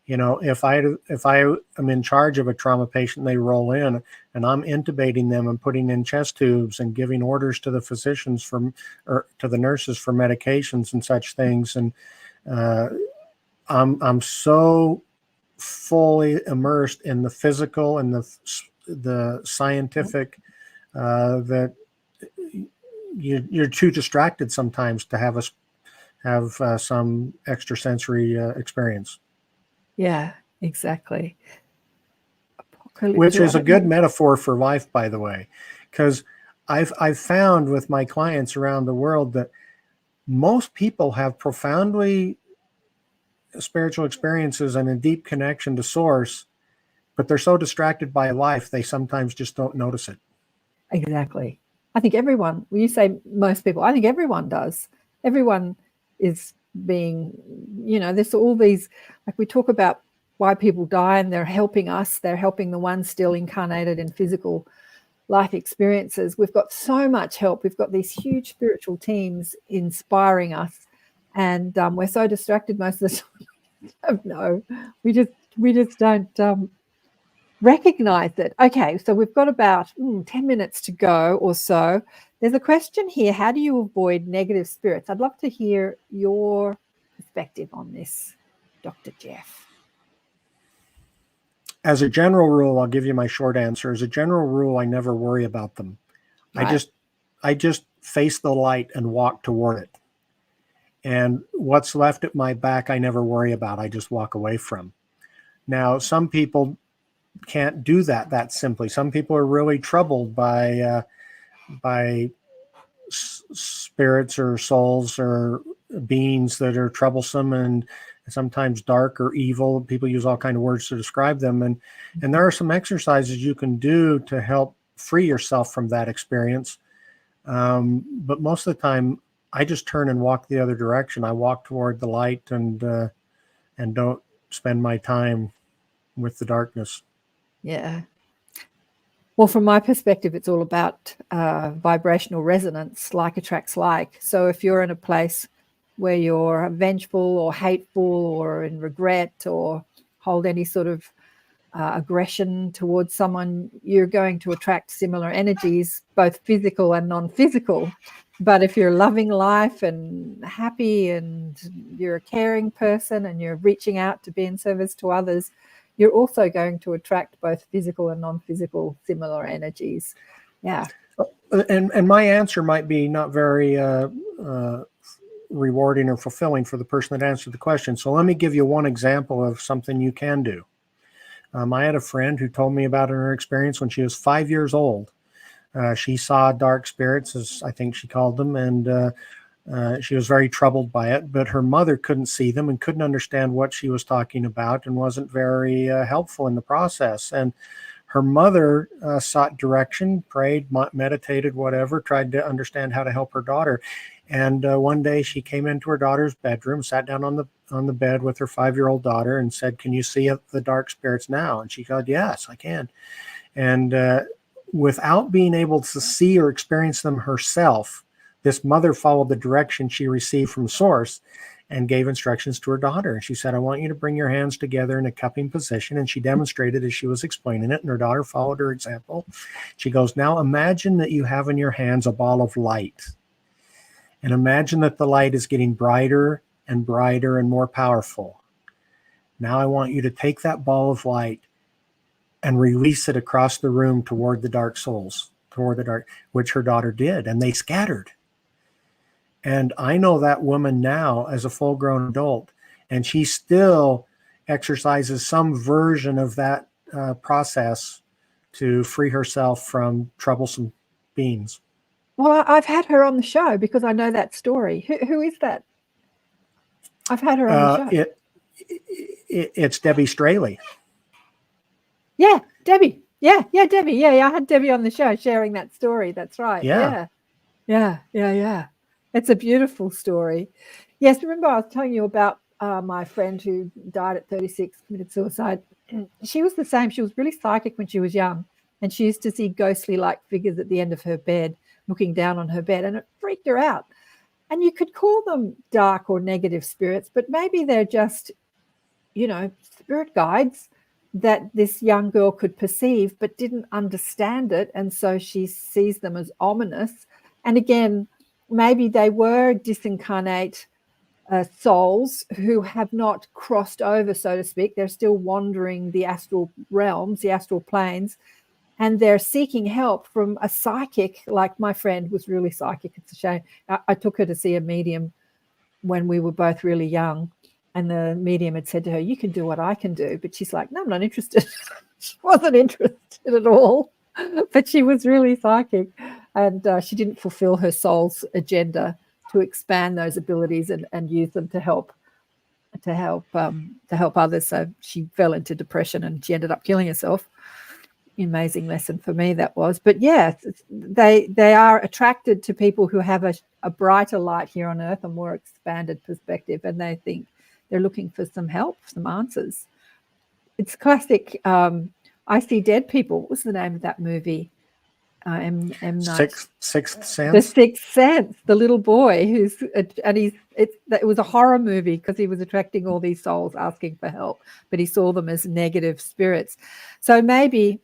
If I am in charge of a trauma patient, they roll in and I'm intubating them and putting in chest tubes and giving orders to the physicians or to the nurses for medications and such things. And I'm so fully immersed in the physical and the scientific that you're too distracted sometimes to have some extrasensory experience. Yeah, exactly. Which is a good metaphor for life, by the way, because I've found with my clients around the world that most people have profoundly spiritual experiences and a deep connection to source, but they're so distracted by life they sometimes just don't notice it. Exactly. I think everyone, when you say most people, I think everyone does. Everyone is being, there's all these, like we talk about why people die, and they're helping us, they're helping the ones still incarnated in physical life experiences. We've got so much help. We've got these huge spiritual teams inspiring us, and we're so distracted most of the time. No, we just don't recognize it. Okay, so we've got about 10 minutes to go or so. There's a question here. How do you avoid negative spirits? I'd love to hear your perspective on this, Dr. Jeff. As a general rule, I'll give you my short answer. As a general rule, I never worry about them. Right. I just face the light and walk toward it. And what's left at my back, I never worry about. I just walk away from. Now, some people can't do that simply. Some people are really troubled by spirits or souls or beings that are troublesome and sometimes dark or evil. People use all kinds of words to describe them. And there are some exercises you can do to help free yourself from that experience. But most of the time, I just turn and walk the other direction. I walk toward the light and don't spend my time with the darkness. Yeah. Well, from my perspective, it's all about vibrational resonance, like attracts like. So if you're in a place where you're vengeful or hateful or in regret or hold any sort of aggression towards someone, you're going to attract similar energies, both physical and non-physical. But if you're loving life and happy and you're a caring person and you're reaching out to be in service to others, you're also going to attract both physical and non-physical similar energies. Yeah. And my answer might be not very rewarding or fulfilling for the person that answered the question. So let me give you one example of something you can do. I had a friend who told me about her experience when she was 5 years old. She saw dark spirits, as I think she called them, and she was very troubled by it, but her mother couldn't see them and couldn't understand what she was talking about and wasn't very helpful in the process. And Her mother sought direction, prayed, meditated, whatever, tried to understand how to help her daughter. And one day she came into her daughter's bedroom, sat down on the bed with her 5-year-old daughter and said, "Can you see the dark spirits now?" And she said, "Yes, I can." And without being able to see or experience them herself, this mother followed the direction she received from source and gave instructions to her daughter. And she said, "I want you to bring your hands together in a cupping position." And she demonstrated as she was explaining it, and her daughter followed her example. She goes, "Now imagine that you have in your hands a ball of light. And imagine that the light is getting brighter and brighter and more powerful. Now I want you to take that ball of light and release it across the room toward the dark souls, which her daughter did, and they scattered. And I know that woman now as a full-grown adult, and she still exercises some version of that process to free herself from troublesome beings. Well, I've had her on the show because I know that story. Who is that? I've had her on the show. It's Debbie Straley. Yeah, Debbie. Yeah, Debbie. Yeah, I had Debbie on the show sharing that story. That's right. Yeah. It's a beautiful story. Yes, remember I was telling you about my friend who died at 36, committed suicide. She was the same. She was really psychic when she was young, and she used to see ghostly-like figures at the end of her bed, looking down on her bed, and it freaked her out. And you could call them dark or negative spirits, but maybe they're just, spirit guides that this young girl could perceive but didn't understand it, and so she sees them as ominous. And again, maybe they were disincarnate souls who have not crossed over, so to speak. They're still wandering the astral realms, the astral planes, and they're seeking help from a psychic. Like my friend was really psychic. It's a shame. I took her to see a medium when we were both really young, and the medium had said to her, "You can do what I can do." But she's like, "No, I'm not interested." She wasn't interested at all, but she was really psychic, and she didn't fulfill her soul's agenda to expand those abilities and use them to help others. So she fell into depression and she ended up killing herself. Amazing lesson for me that was. But yeah, they are attracted to people who have a brighter light here on earth, a more expanded perspective, and they think they're looking for some help, some answers. It's classic. I See Dead People. What was the name of that movie? M. Night. Sixth Sense. The Sixth Sense. The little boy it was a horror movie because he was attracting all these souls asking for help, but he saw them as negative spirits. So maybe.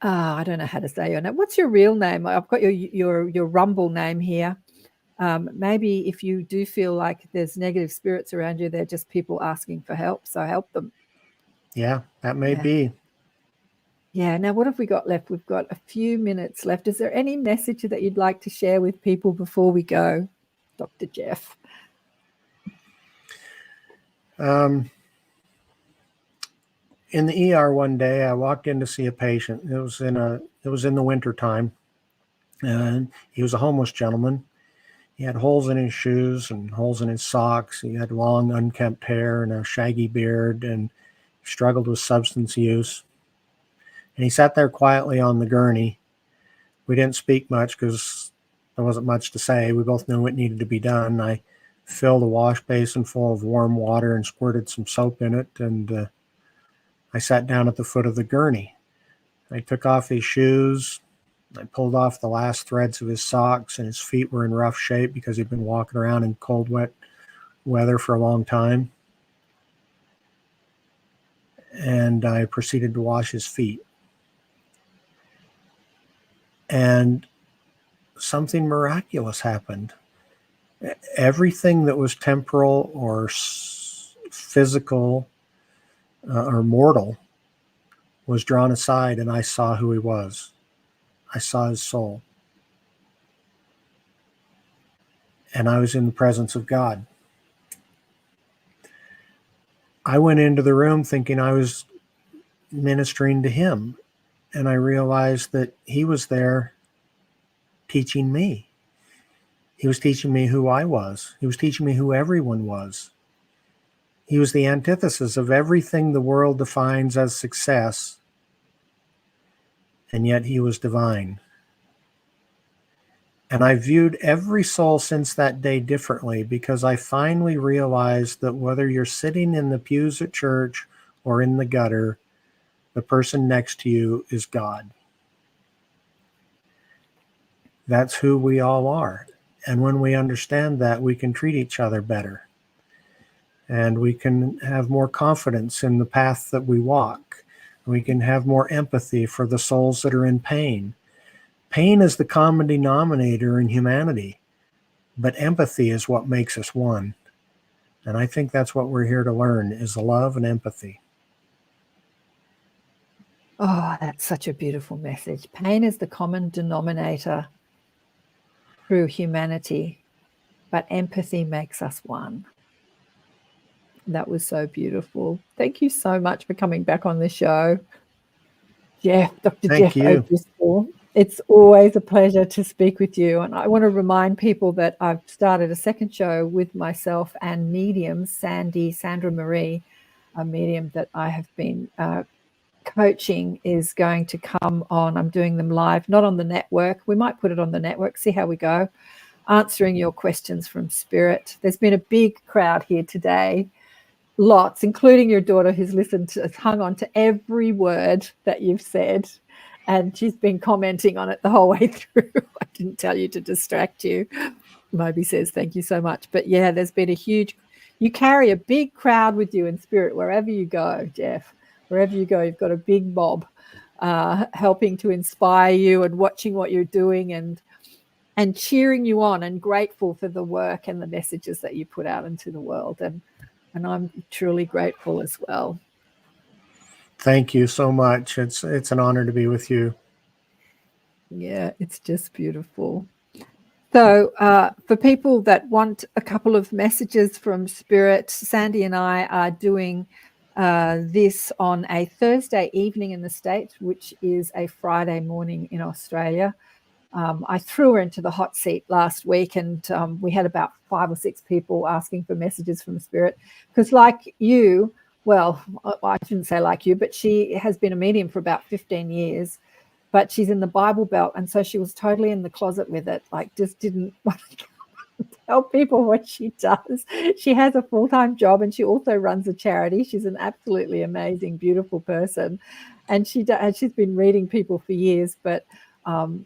I don't know how to say your name. What's your real name? I've got your Rumble name here. Maybe if you do feel like there's negative spirits around you, they're just people asking for help. So help them. Yeah, that may be. Yeah. Now, what have we got left? We've got a few minutes left. Is there any message that you'd like to share with people before we go, Dr. Jeff? In the ER one day, I walked in to see a patient. It was in the winter time, and he was a homeless gentleman. He had holes in his shoes and holes in his socks. He had long, unkempt hair and a shaggy beard, and he struggled with substance use. And he sat there quietly on the gurney. We didn't speak much because there wasn't much to say. We both knew what needed to be done. I filled a wash basin full of warm water and squirted some soap in it, and I sat down at the foot of the gurney. I took off his shoes. I pulled off the last threads of his socks, and his feet were in rough shape because he'd been walking around in cold, wet weather for a long time. And I proceeded to wash his feet. And something miraculous happened. Everything that was temporal or physical or mortal was drawn aside, and I saw who he was. I saw his soul. And I was in the presence of God. I went into the room thinking I was ministering to him, and I realized that he was there teaching me. He was teaching me who I was. He was teaching me who everyone was. He was the antithesis of everything the world defines as success and yet he was divine. And I viewed every soul since that day differently, because I finally realized that whether you're sitting in the pews at church or in the gutter, the person next to you is God. That's who we all are. And when we understand that, we can treat each other better. And we can have more confidence in the path that we walk. We can have more empathy for the souls that are in pain. Pain is the common denominator in humanity, but empathy is what makes us one. And I think that's what we're here to learn, is love and empathy. Oh, that's such a beautiful message. Pain is the common denominator through humanity, but empathy makes us one. That was so beautiful. Thank you so much for coming back on the show, Jeff, Dr. Thank Jeff you. O'Driscoll. It's always a pleasure to speak with you. And I want to remind people that I've started a second show with myself and medium Sandra Marie, a medium that I have been coaching, is going to come on. I'm doing them live, not on the network. We might put it on the network, see how we go, answering your questions from spirit. There's been a big crowd here today. Lots, including your daughter, who's hung on to every word that you've said, and she's been commenting on it the whole way through. I didn't tell you to distract you. Moby says, thank you so much. But yeah, there's been you carry a big crowd with you in spirit wherever you go, Jeff. Wherever you go, you've got a big mob helping to inspire you and watching what you're doing and cheering you on, and grateful for the work and the messages that you put out into the world. And I'm truly grateful as well. Thank you so much. It's an honor to be with you. Yeah, it's just beautiful. So for people that want a couple of messages from Spirit, Sandy and I are doing this on a Thursday evening in the States, which is a Friday morning in Australia. I threw her into the hot seat last week, and we had about 5 or 6 people asking for messages from Spirit. Because like you, well, I shouldn't say like you, but she has been a medium for about 15 years, but she's in the Bible Belt. And so she was totally in the closet with it, like just didn't want to tell people what she does. She has a full-time job, and she also runs a charity. She's an absolutely amazing, beautiful person. And she's been reading people for years, but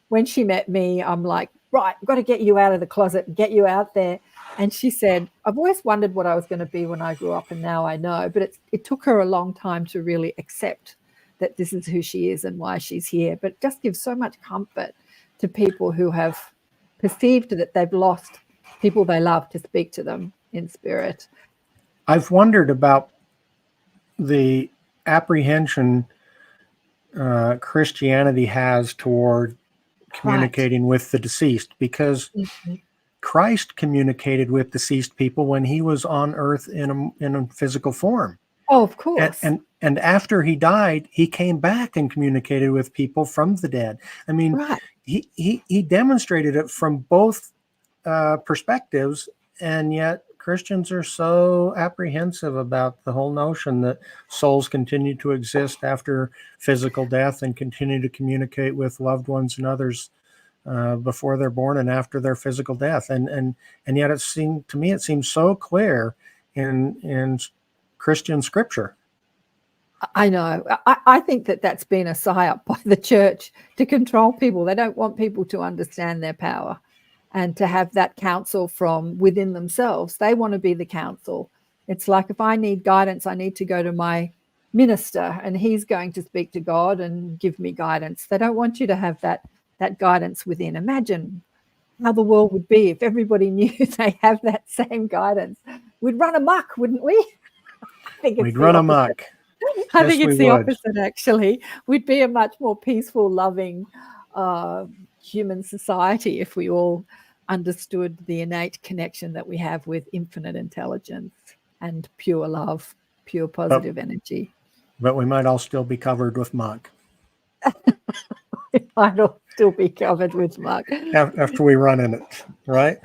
when she met me, I'm like, right, I've got to get you out of the closet and get you out there. And she said, I've always wondered what I was going to be when I grew up, and now I know. But it took her a long time to really accept that this is who she is and why she's here. But it just gives so much comfort to people who have perceived that they've lost people they love to speak to them in spirit. I've wondered about the apprehension Christianity has toward communicating with the deceased, because Christ communicated with deceased people when he was on earth in a physical form. Oh, of course. And after he died, he came back and communicated with people from the dead. I mean, he demonstrated it from both perspectives, and yet Christians are so apprehensive about the whole notion that souls continue to exist after physical death and continue to communicate with loved ones and others before they're born and after their physical death. And yet it seems so clear in Christian scripture. I know. I think that's been a psyop by the church to control people. They don't want people to understand their power and to have that counsel from within themselves. They want to be the counsel. It's like, if I need guidance, I need to go to my minister, and he's going to speak to God and give me guidance. They don't want you to have that guidance within. Imagine how the world would be if everybody knew they have that same guidance. We'd run amok, wouldn't we? We'd run amok. I think it's the opposite, actually. We'd be a much more peaceful, loving human society if we all understood the innate connection that we have with infinite intelligence and pure love, pure positive energy. But we might all still be covered with muck. We might all still be covered with muck. After we run in it, right?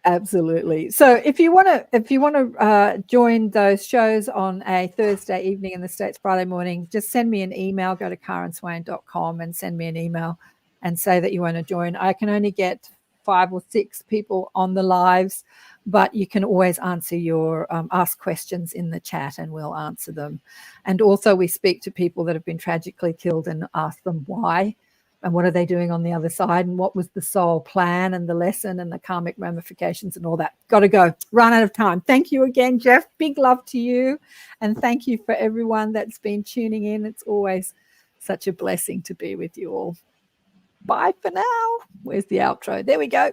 Absolutely. So if you want to join those shows on a Thursday evening in the States, Friday morning, just send me an email. Go to karenswain.com and send me an email and say that you want to join. I can only get 5 or 6 people on the lives, but you can always answer your ask questions in the chat and we'll answer them. And also we speak to people that have been tragically killed and ask them why. And what are they doing on the other side? And what was the soul plan and the lesson and the karmic ramifications and all that? Got to go. Run out of time. Thank you again, Jeff. Big love to you. And thank you for everyone that's been tuning in. It's always such a blessing to be with you all. Bye for now. Where's the outro? There we go.